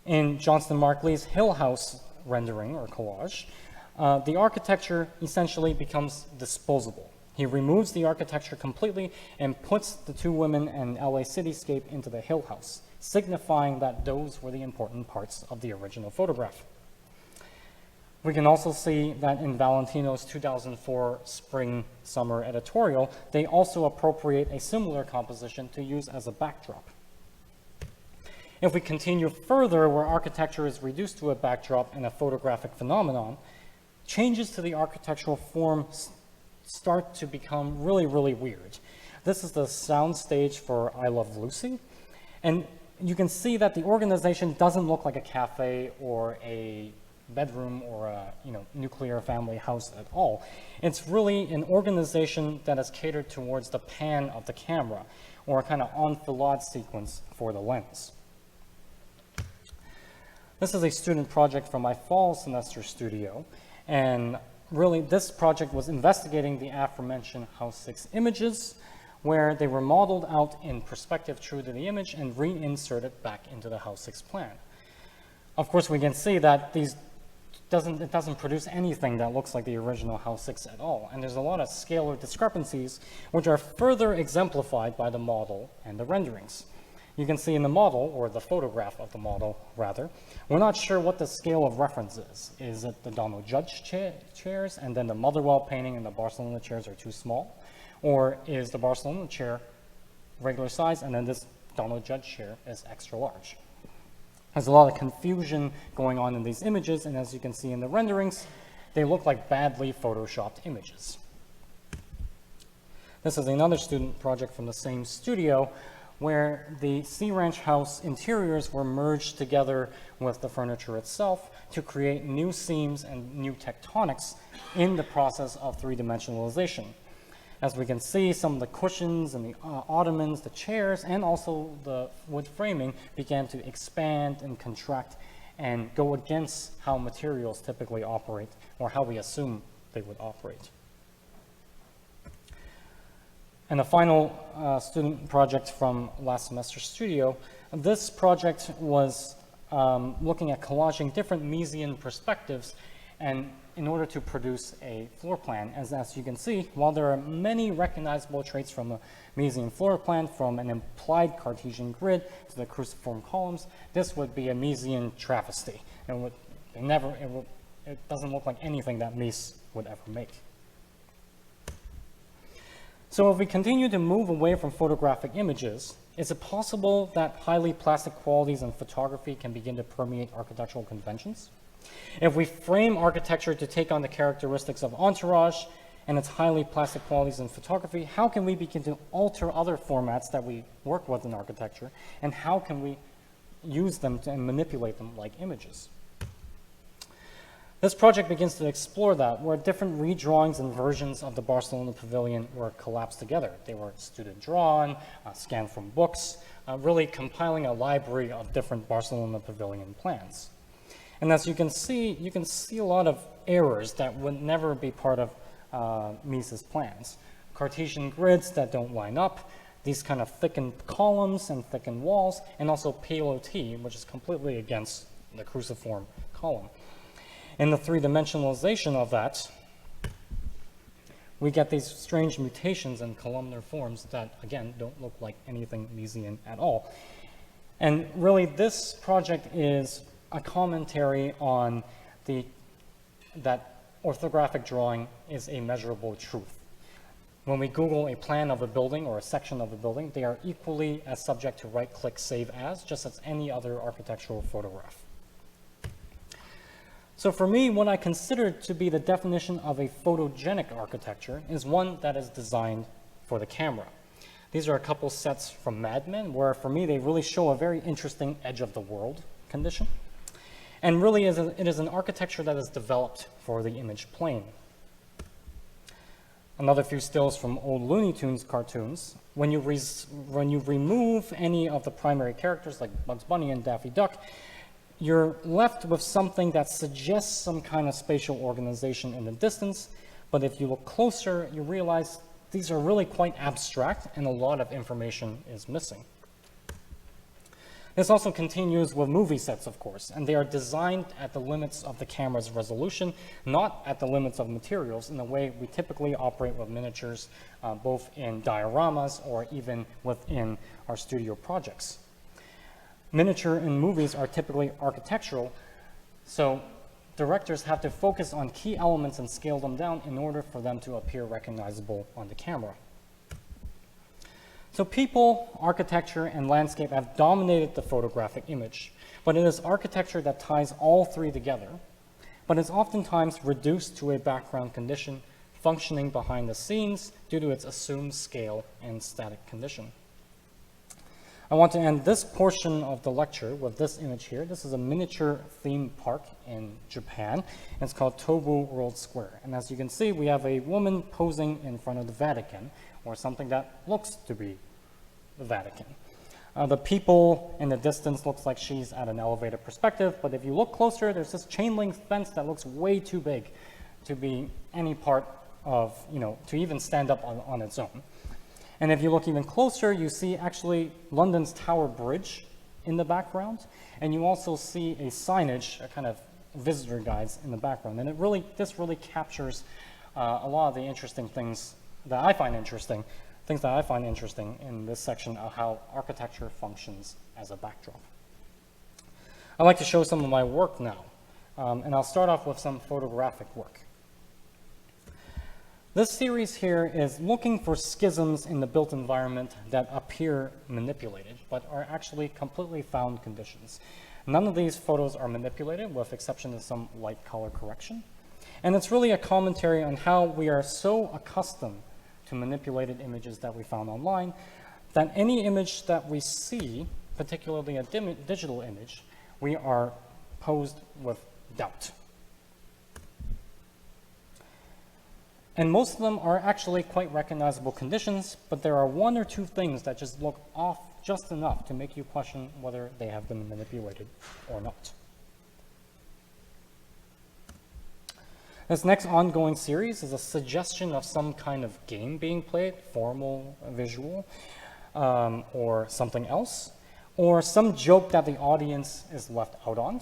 In Johnston Mark Lee's Hill House rendering or collage, the architecture essentially becomes disposable. He removes the architecture completely and puts the two women and LA cityscape into the Hill House, signifying that those were the important parts of the original photograph. We can also see that in Valentino's 2004 spring-summer editorial, they also appropriate a similar composition to use as a backdrop. If we continue further where architecture is reduced to a backdrop and a photographic phenomenon, changes to the architectural form start to become really, really weird. This is the sound stage for I Love Lucy, and you can see that the organization doesn't look like a cafe or a bedroom or a nuclear family house at all. It's really an organization that is catered towards the pan of the camera, or a kind of enfilade sequence for the lens. This is a student project from my fall semester studio, and really this project was investigating the aforementioned House 6 images, where they were modeled out in perspective true to the image and reinserted back into the House 6 plan. Of course, we can see that it doesn't produce anything that looks like the original House 6 at all, and there's a lot of scalar discrepancies which are further exemplified by the model and the renderings. You can see in the model, or the photograph of the model rather, we're not sure what the scale of reference is. Is it the Donald Judge chairs and then the Motherwell painting and the Barcelona chairs are too small? Or is the Barcelona chair regular size and then this Donald Judge chair is extra large? There's a lot of confusion going on in these images, and as you can see in the renderings, they look like badly photoshopped images. This is another student project from the same studio where the Sea Ranch house interiors were merged together with the furniture itself to create new seams and new tectonics in the process of three-dimensionalization. As we can see, some of the cushions and the ottomans, the chairs, and also the wood framing began to expand and contract and go against how materials typically operate, or how we assume they would operate. And the final student project from last semester's studio, this project was looking at collaging different Miesian perspectives and in order to produce a floor plan. As you can see, while there are many recognizable traits from a Miesian floor plan, from an implied Cartesian grid to the cruciform columns, this would be a Miesian travesty. It doesn't look like anything that Mies would ever make. So if we continue to move away from photographic images, is it possible that highly plastic qualities in photography can begin to permeate architectural conventions? If we frame architecture to take on the characteristics of entourage and its highly plastic qualities in photography, how can we begin to alter other formats that we work with in architecture, and how can we use them and manipulate them like images? This project begins to explore that, where different redrawings and versions of the Barcelona Pavilion were collapsed together. They were student drawn, scanned from books, really compiling a library of different Barcelona Pavilion plans. And as you can see a lot of errors that would never be part of Mies's plans. Cartesian grids that don't line up, these kind of thickened columns and thickened walls, and also Paleo-T, which is completely against the cruciform column. In the three-dimensionalization of that, we get these strange mutations in columnar forms that, again, don't look like anything Miesian at all. And really, this project is a commentary on that orthographic drawing is a measurable truth. When we Google a plan of a building or a section of a building, they are equally as subject to right-click Save As, just as any other architectural photograph. So for me, what I consider to be the definition of a photogenic architecture is one that is designed for the camera. These are a couple sets from Mad Men, where for me, they really show a very interesting edge of the world condition. And really, it is an architecture that is developed for the image plane. Another few stills from old Looney Tunes cartoons. When you remove any of the primary characters, like Bugs Bunny and Daffy Duck, you're left with something that suggests some kind of spatial organization in the distance, but if you look closer, you realize these are really quite abstract and a lot of information is missing. This also continues with movie sets, of course, and they are designed at the limits of the camera's resolution, not at the limits of materials in the way we typically operate with miniatures, both in dioramas or even within our studio projects. Miniature in movies are typically architectural, so directors have to focus on key elements and scale them down in order for them to appear recognizable on the camera. So people, architecture, and landscape have dominated the photographic image, but it is architecture that ties all three together, but is oftentimes reduced to a background condition functioning behind the scenes due to its assumed scale and static condition. I want to end this portion of the lecture with this image here. This is a miniature theme park in Japan, and it's called Tobu World Square. And as you can see, we have a woman posing in front of the Vatican, or something that looks to be the Vatican. The people in the distance looks like she's at an elevated perspective, but if you look closer, there's this chain link fence that looks way too big to be any part of, to even stand up on its own. And if you look even closer, you see actually London's Tower Bridge in the background, and you also see a signage, a kind of visitor guides in the background. And this really captures a lot of the interesting things that I find interesting, in this section of how architecture functions as a backdrop. I'd like to show some of my work now, and I'll start off with some photographic work. This series here is looking for schisms in the built environment that appear manipulated, but are actually completely found conditions. None of these photos are manipulated, with exception of some light color correction. And it's really a commentary on how we are so accustomed to manipulated images that we found online, that any image that we see, particularly a digital image, we are posed with doubt. And most of them are actually quite recognizable conditions, but there are one or two things that just look off just enough to make you question whether they have been manipulated or not. This next ongoing series is a suggestion of some kind of game being played, formal, visual, or something else, or some joke that the audience is left out on,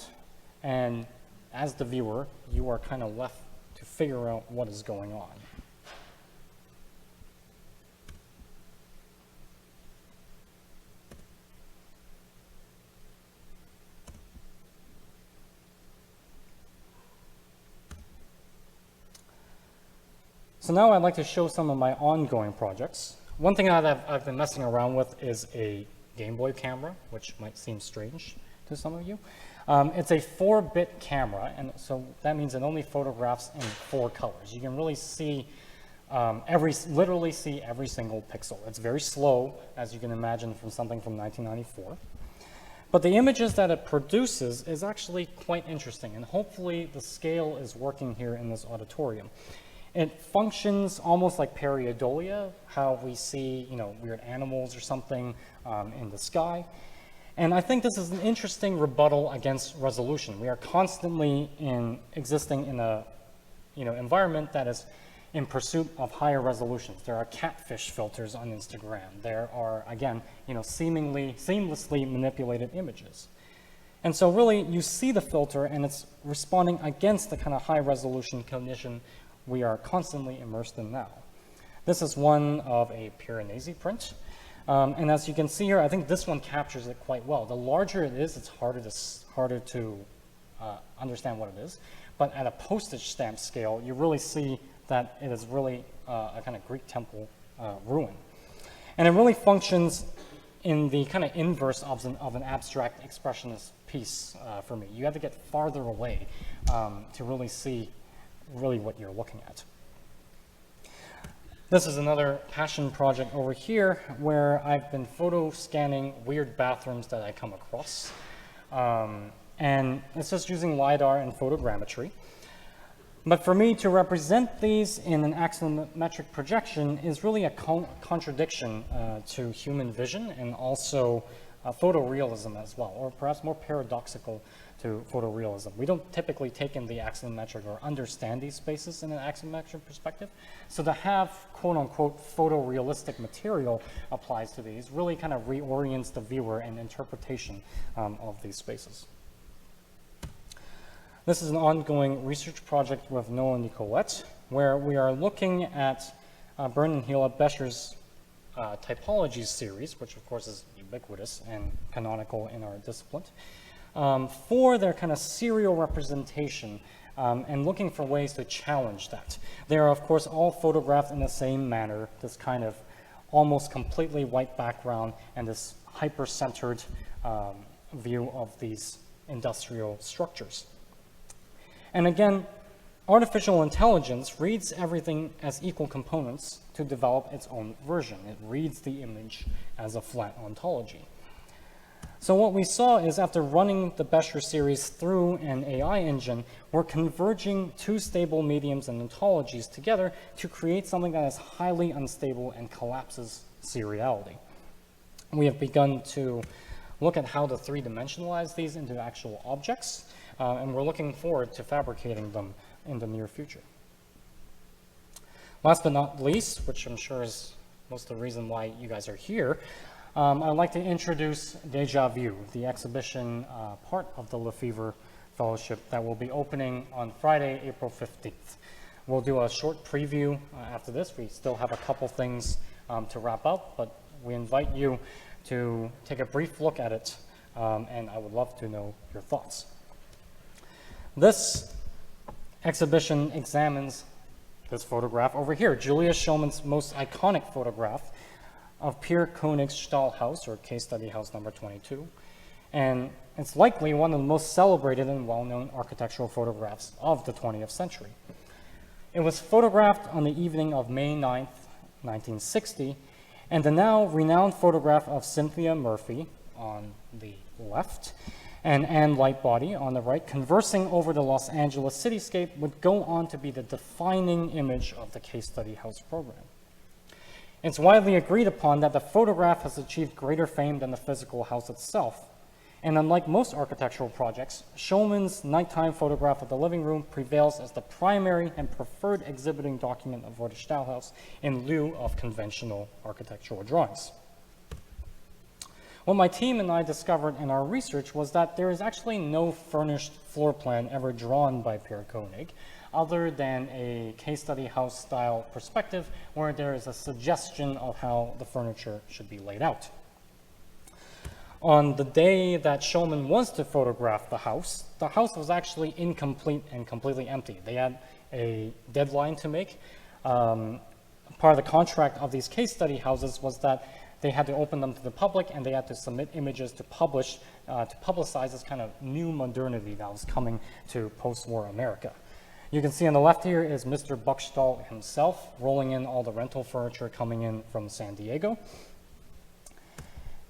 and as the viewer, you are kind of left to figure out what is going on. So now I'd like to show some of my ongoing projects. One thing that I've been messing around with is a Game Boy camera, which might seem strange to some of you. It's a 4-bit camera, and so that means it only photographs in 4 colors. You can really see, literally see every single pixel. It's very slow, as you can imagine from something from 1994. But the images that it produces is actually quite interesting, and hopefully the scale is working here in this auditorium. It functions almost like pareidolia, how we see, weird animals or something in the sky. And I think this is an interesting rebuttal against resolution. We are constantly existing in a environment that is in pursuit of higher resolutions. There are catfish filters on Instagram. There are, again, seamlessly manipulated images. And so really, you see the filter, and it's responding against the kind of high resolution condition we are constantly immersed in now. This is one of a Piranesi print. And as you can see here, I think this one captures it quite well. The larger it is, it's harder to understand what it is. But at a postage stamp scale, you really see that it is really a kind of Greek temple ruin. And it really functions in the kind of inverse of an abstract expressionist piece for me. You have to get farther away to really see what you're looking at. This is another passion project over here where I've been photo scanning weird bathrooms that I come across. And it's just using LiDAR and photogrammetry. But for me to represent these in an axonometric projection is really a contradiction to human vision and also photorealism as well, or perhaps more paradoxical to photorealism. We don't typically take in the axionometric or understand these spaces in an axionometric perspective. So to have quote unquote photorealistic material applies to these really kind of reorients the viewer and interpretation of these spaces. This is an ongoing research project with Noah and Nicolette, where we are looking at Byrne and Hila Bescher's typology series, which of course is ubiquitous and canonical in our discipline, for their kind of serial representation and looking for ways to challenge that. They are, of course, all photographed in the same manner, this kind of almost completely white background and this hyper-centered view of these industrial structures. And again, artificial intelligence reads everything as equal components to develop its own version. It reads the image as a flat ontology. So what we saw is after running the Bescher series through an AI engine, we're converging two stable mediums and ontologies together to create something that is highly unstable and collapses seriality. We have begun to look at how to three-dimensionalize these into actual objects, and we're looking forward to fabricating them in the near future. Last but not least, which I'm sure is most of the reason why you guys are here, I'd like to introduce Deja Vu, the exhibition part of the LeFevre Fellowship that will be opening on Friday, April 15th. We'll do a short preview after this. We still have a couple things to wrap up, but we invite you to take a brief look at it, and I would love to know your thoughts. This exhibition examines this photograph over here, Julius Shulman's most iconic photograph of Pierre Koenig's Stahlhaus, or case study house number 22. And it's likely one of the most celebrated and well-known architectural photographs of the 20th century. It was photographed on the evening of May 9th, 1960, and the now renowned photograph of Cynthia Murphy on the left and Anne Lightbody on the right, conversing over the Los Angeles cityscape, would go on to be the defining image of the case study house program. It's widely agreed upon that the photograph has achieved greater fame than the physical house itself. And unlike most architectural projects, Shulman's nighttime photograph of the living room prevails as the primary and preferred exhibiting document of the Stahlhaus in lieu of conventional architectural drawings. What my team and I discovered in our research was that there is actually no furnished floor plan ever drawn by Pierre Koenig, other than a case study house style perspective where there is a suggestion of how the furniture should be laid out. On the day that Shulman was to photograph the house was actually incomplete and completely empty. They had a deadline to make. Part of the contract of these case study houses was that they had to open them to the public and they had to submit images to publish, to publicize this kind of new modernity that was coming to post-war America. You can see on the left here is Mr. Buckstall himself rolling in all the rental furniture coming in from San Diego.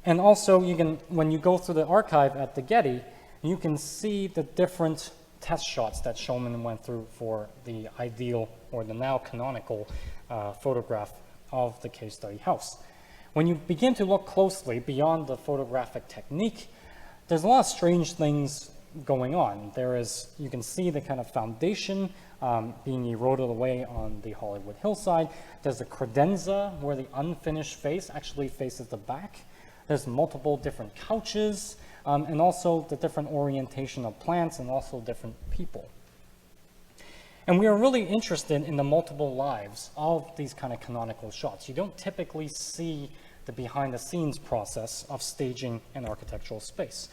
And also, when you go through the archive at the Getty, you can see the different test shots that Shulman went through for the ideal, or the now canonical, photograph of the case study house. When you begin to look closely beyond the photographic technique, there's a lot of strange things going on. You can see the kind of foundation being eroded away on the Hollywood hillside. There's a credenza where the unfinished face actually faces the back. There's multiple different couches, and also the different orientation of plants and also different people. And we are really interested in the multiple lives of these kind of canonical shots. You don't typically see the behind-the-scenes process of staging an architectural space.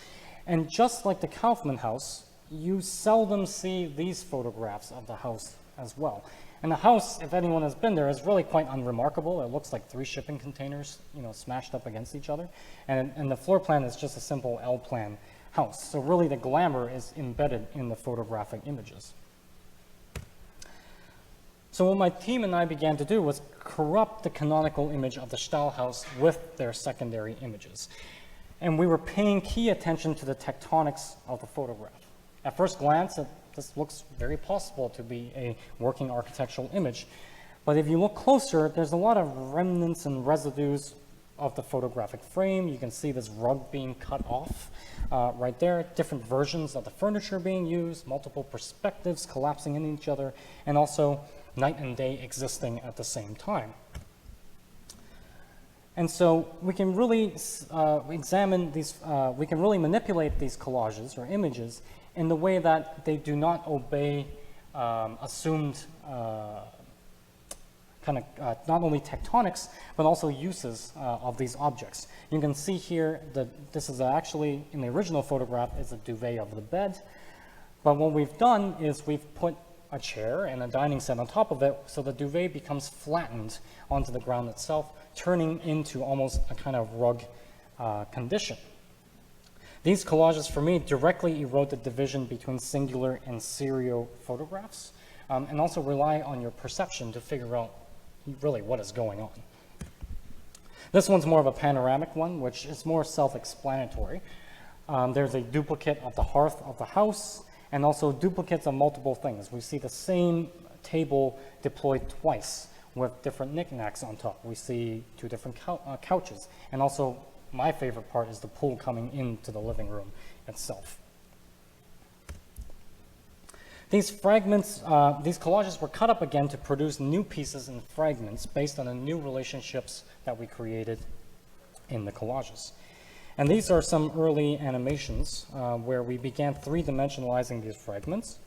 And just like the Kaufman house, you seldom see these photographs of the house as well. And the house, if anyone has been there, is really quite unremarkable. It looks like 3 shipping containers, smashed up against each other. And the floor plan is just a simple L-plan house. So really the glamour is embedded in the photographic images. So what my team and I began to do was corrupt the canonical image of the Stahlhaus with their secondary images. And we were paying key attention to the tectonics of the photograph. At first glance, this looks very possible to be a working architectural image. But if you look closer, there's a lot of remnants and residues of the photographic frame. You can see this rug being cut off right there, different versions of the furniture being used, multiple perspectives collapsing in each other, and also night and day existing at the same time. And so we can really examine these, we can really manipulate these collages or images in the way that they do not obey assumed not only tectonics, but also uses of these objects. You can see here that this is actually, in the original photograph, is a duvet of the bed. But what we've done is we've put a chair and a dining set on top of it, so the duvet becomes flattened onto the ground itself, turning into almost a kind of rug condition. These collages, for me, directly erode the division between singular and serial photographs, and also rely on your perception to figure out really what is going on. This one's more of a panoramic one, which is more self-explanatory. There's a duplicate of the hearth of the house, and also duplicates of multiple things. We see the same table deployed twice with different knickknacks on top. We see two different couches, and also my favorite part is the pool coming into the living room itself. These fragments, these collages were cut up again to produce new pieces and fragments based on the new relationships that we created in the collages. And these are some early animations where we began three-dimensionalizing these fragments.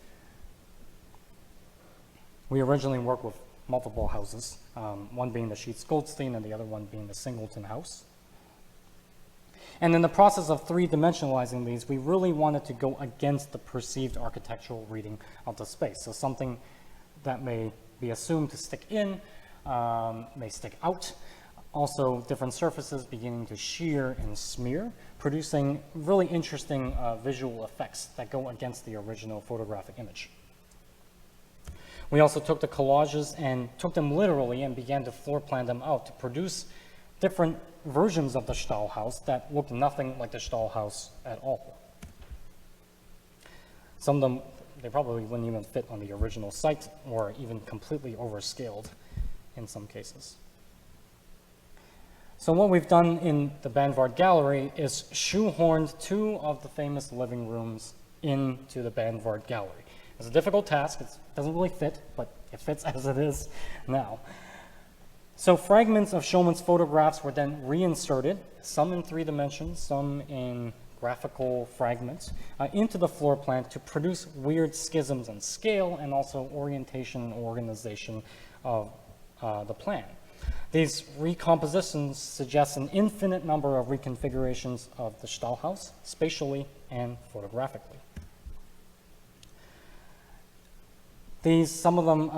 We originally worked with multiple houses, one being the Sheets Goldstein and the other one being the Singleton house. And in the process of three-dimensionalizing these, we really wanted to go against the perceived architectural reading of the space. So something that may be assumed to stick in, may stick out. Also, different surfaces beginning to shear and smear, producing really interesting visual effects that go against the original photographic image. We also took the collages and took them literally and began to floor plan them out to produce different versions of the Stahlhaus that looked nothing like the Stahlhaus at all. Some of them, they probably wouldn't even fit on the original site or even completely overscaled in some cases. So what we've done in the Banvard Gallery is shoehorned two of the famous living rooms into the Banvard Gallery. It's a difficult task. It doesn't really fit, but it fits as it is now. So fragments of Shulman's photographs were then reinserted, some in 3 dimensions, some in graphical fragments, into the floor plan to produce weird schisms in scale and also orientation and organization of the plan. These recompositions suggest an infinite number of reconfigurations of the Stahlhaus, spatially and photographically. Some of them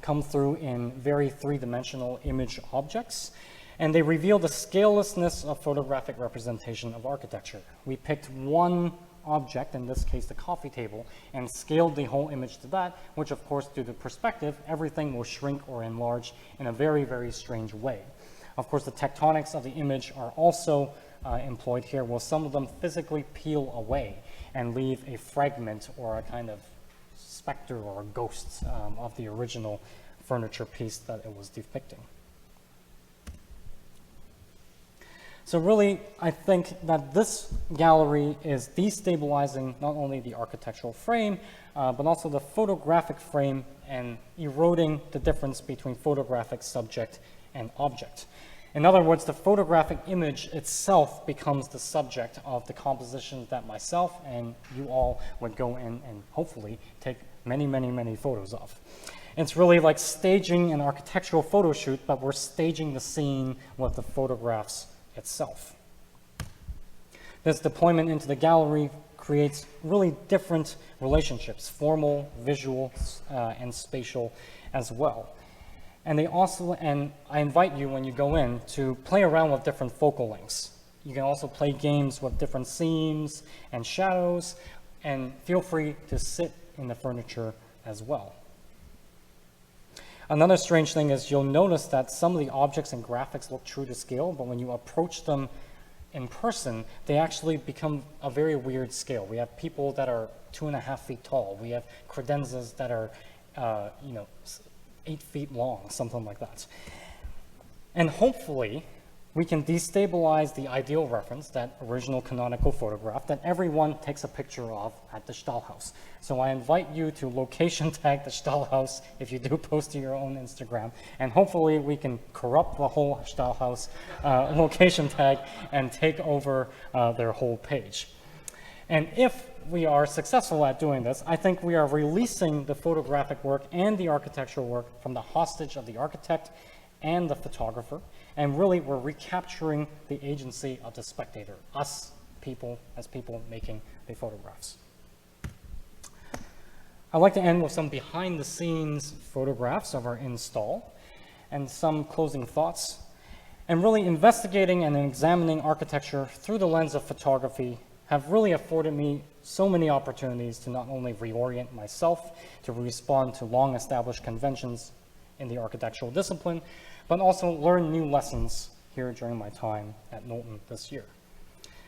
come through in very 3-dimensional image objects, and they reveal the scalelessness of photographic representation of architecture. We picked one object, in this case the coffee table, and scaled the whole image to that, which of course, due to perspective, everything will shrink or enlarge in a very, very strange way. Of course, the tectonics of the image are also employed here, where some of them physically peel away and leave a fragment or a kind of specter or a ghost of the original furniture piece that it was depicting. So really, I think that this gallery is destabilizing not only the architectural frame, but also the photographic frame and eroding the difference between photographic subject and object. In other words, the photographic image itself becomes the subject of the composition that myself and you all would go in and hopefully take many, many, many photos of. It's really like staging an architectural photo shoot, but we're staging the scene with the photographs itself. This deployment into the gallery creates really different relationships, formal, visual, and spatial as well. And I invite you when you go in to play around with different focal lengths. You can also play games with different seams and shadows, and feel free to sit in the furniture as well. Another strange thing is you'll notice that some of the objects and graphics look true to scale, but when you approach them in person, they actually become a very weird scale. We have people that are 2.5 feet tall. We have credenzas that are, 8 feet long, something like that. And hopefully, we can destabilize the ideal reference, that original canonical photograph that everyone takes a picture of at the Stahlhaus. So I invite you to location tag the Stahlhaus if you do post to your own Instagram, and hopefully we can corrupt the whole Stahlhaus location tag and take over their whole page. And if we are successful at doing this, I think we are releasing the photographic work and the architectural work from the hostage of the architect and the photographer, and really we're recapturing the agency of the spectator, us people as people making the photographs. I'd like to end with some behind the scenes photographs of our install and some closing thoughts, and really investigating and examining architecture through the lens of photography have really afforded me so many opportunities to not only reorient myself to respond to long established conventions in the architectural discipline, but also learn new lessons here during my time at Knowlton this year.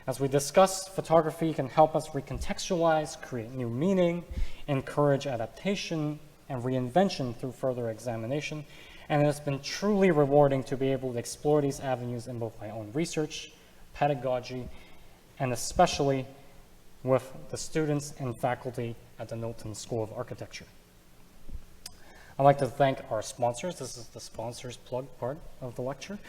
As we discussed, photography can help us recontextualize, create new meaning, encourage adaptation and reinvention through further examination, and it has been truly rewarding to be able to explore these avenues in both my own research, pedagogy, and especially with the students and faculty at the Knowlton School of Architecture. I'd like to thank our sponsors. This is the sponsors plug part of the lecture.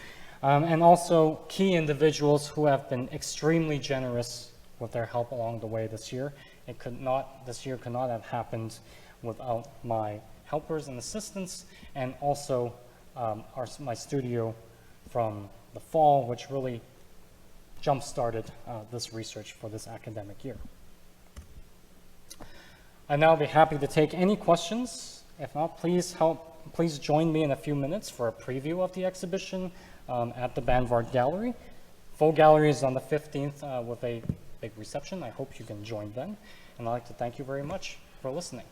And also key individuals who have been extremely generous with their help along the way this year. This year could not have happened without my helpers and assistants, and also my studio from the fall, which really jump-started this research for this academic year. I'd now be happy to take any questions. If not, please join me in a few minutes for a preview of the exhibition at the Banvard Gallery. Full gallery is on the 15th with a big reception. I hope you can join then. And I'd like to thank you very much for listening.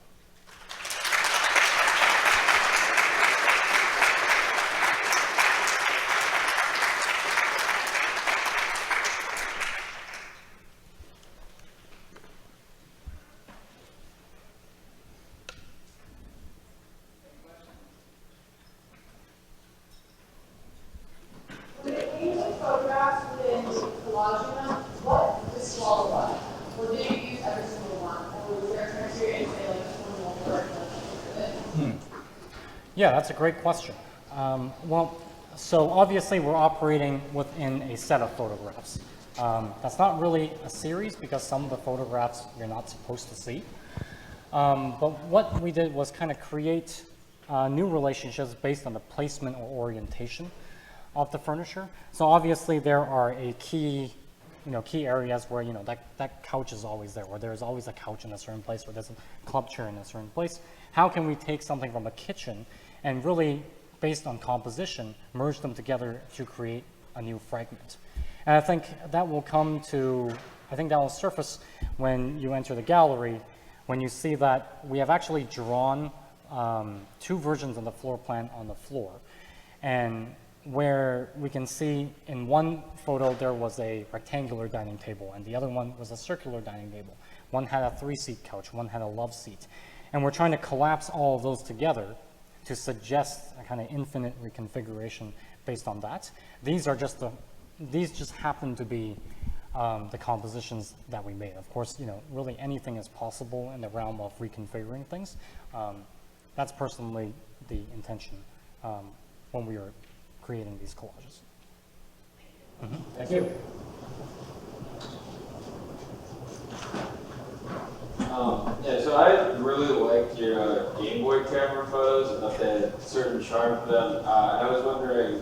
Yeah, that's a great question. Well, so obviously we're operating within a set of photographs. That's not really a series because some of the photographs you're not supposed to see. But what we did was kind of create new relationships based on the placement or orientation of the furniture. So obviously there are a key areas where, that couch is always there, or there's always a couch in a certain place, or there's a club chair in a certain place. How can we take something from a kitchen and really, based on composition, merge them together to create a new fragment? And I think that will surface when you enter the gallery, when you see that we have actually drawn two versions of the floor plan on the floor. And where we can see in one photo there was a rectangular dining table and the other one was a circular dining table. One had a 3-seat couch, one had a love seat. And we're trying to collapse all of those together to suggest a kind of infinite reconfiguration based on that. These just happen to be the compositions that we made. Of course, really anything is possible in the realm of reconfiguring things. That's personally the intention when we are creating these collages. Mm-hmm. Thank you. Yeah, so I really liked your Game Boy camera photos. I thought they had a certain charm to them. And I was wondering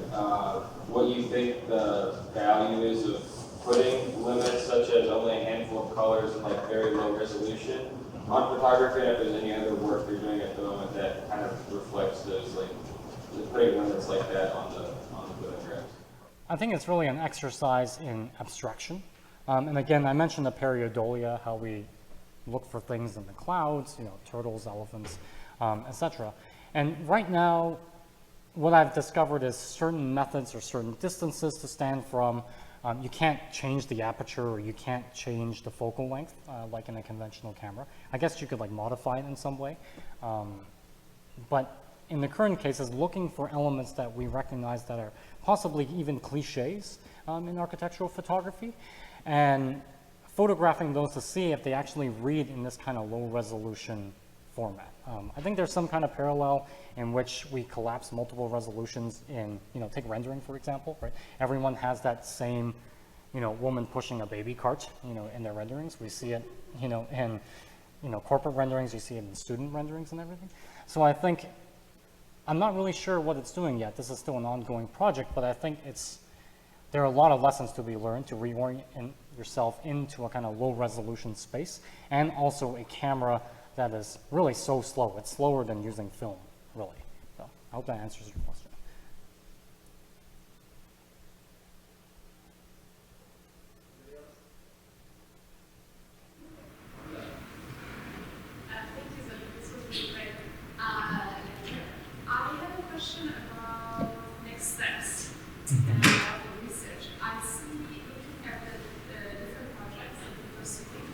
what you think the value is of putting limits such as only a handful of colors and like very low resolution on photography, and if there's any other work you're doing at the moment that kind of reflects those, like putting limits like that on the photographs. I think it's really an exercise in abstraction. And again, I mentioned the pareidolia, how we look for things in the clouds, turtles, elephants, etc. And right now, what I've discovered is certain methods or certain distances to stand from. You can't change the aperture, or you can't change the focal length like in a conventional camera. I guess you could modify it in some way. But in the current case, is looking for elements that we recognize that are possibly even cliches in architectural photography, and photographing those to see if they actually read in this kind of low resolution format. I think there's some kind of parallel in which we collapse multiple resolutions in, take rendering, for example, right? Everyone has that same, woman pushing a baby cart, in their renderings. We see it, in, corporate renderings, you see it in student renderings and everything. So I think, I'm not really sure what it's doing yet. This is still an ongoing project, but I think there are a lot of lessons to be learned to reorient yourself into a kind of low resolution space, and also a camera that is really so slow. It's slower than using film, really. So I hope that answers your question. Thank you, Zelig. This was really great. I have a question about next steps for research. I see, looking at the different projects that you're pursuing,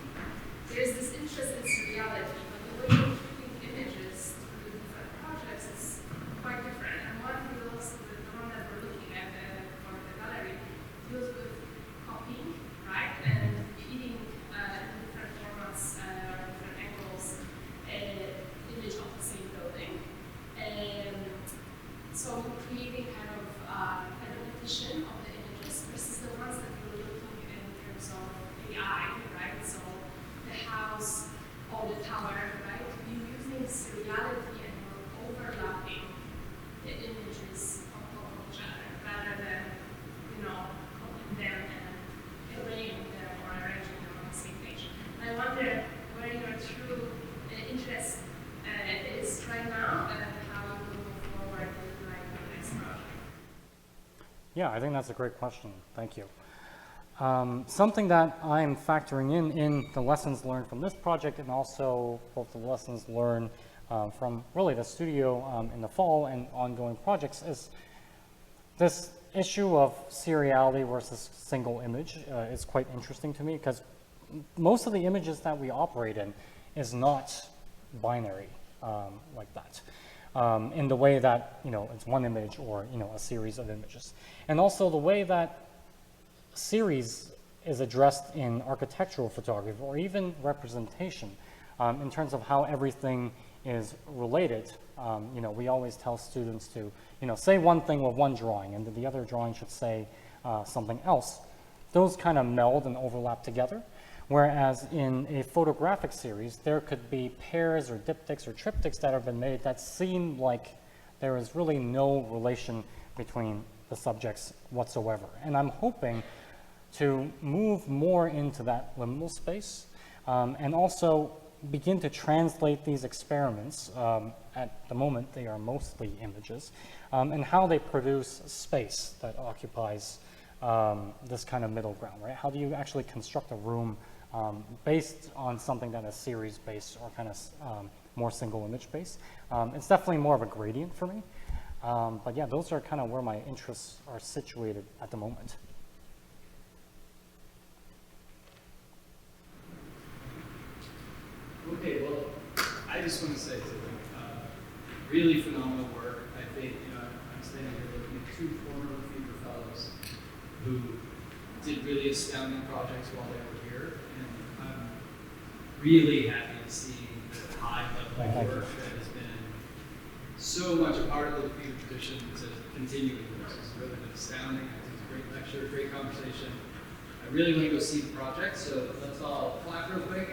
there's this interest in seriality, but the way you're putting images through different projects is quite different. And one of those, the one that we're looking at for the gallery, deals with copying, right? And repeating in different formats or different angles image of the same building. And so creating kind of a repetition of the images versus the ones that we were looking in terms of AI, right? So the house or the tower, right? You're using seriality and you're overlapping the images on top of each other rather than, copying them and arranging them or arranging them on the same page. And I wonder where your true interest is right now and how you will move forward with the next project. Yeah, I think that's a great question. Thank you. Something that I'm factoring in the lessons learned from this project, and also both the lessons learned from really the studio in the fall and ongoing projects, is this issue of seriality versus single image is quite interesting to me, because most of the images that we operate in is not binary like that. In the way that, it's one image or, a series of images. And also the way that series is addressed in architectural photography or even representation in terms of how everything is related. We always tell students to, say one thing with one drawing and then the other drawing should say something else. Those kind of meld and overlap together. Whereas in a photographic series, there could be pairs or diptychs or triptychs that have been made that seem like there is really no relation between the subjects whatsoever. And I'm hoping to move more into that liminal space and also begin to translate these experiments, at the moment they are mostly images, and how they produce space that occupies this kind of middle ground, right? How do you actually construct a room based on something that is series-based or kind of more single image-based? It's definitely more of a gradient for me. But yeah, those are kind of where my interests are situated at the moment. Okay, well, I just want to say something. Really phenomenal work. I think, I'm standing here looking at two former LeFevre fellows who did really astounding projects while they were here. And I'm really happy to see the high level of work that has been so much a part of the LeFevre tradition to continuing. This has really been astounding. I think it's a great lecture, great conversation. I really want to go see the project, so let's all clap real quick.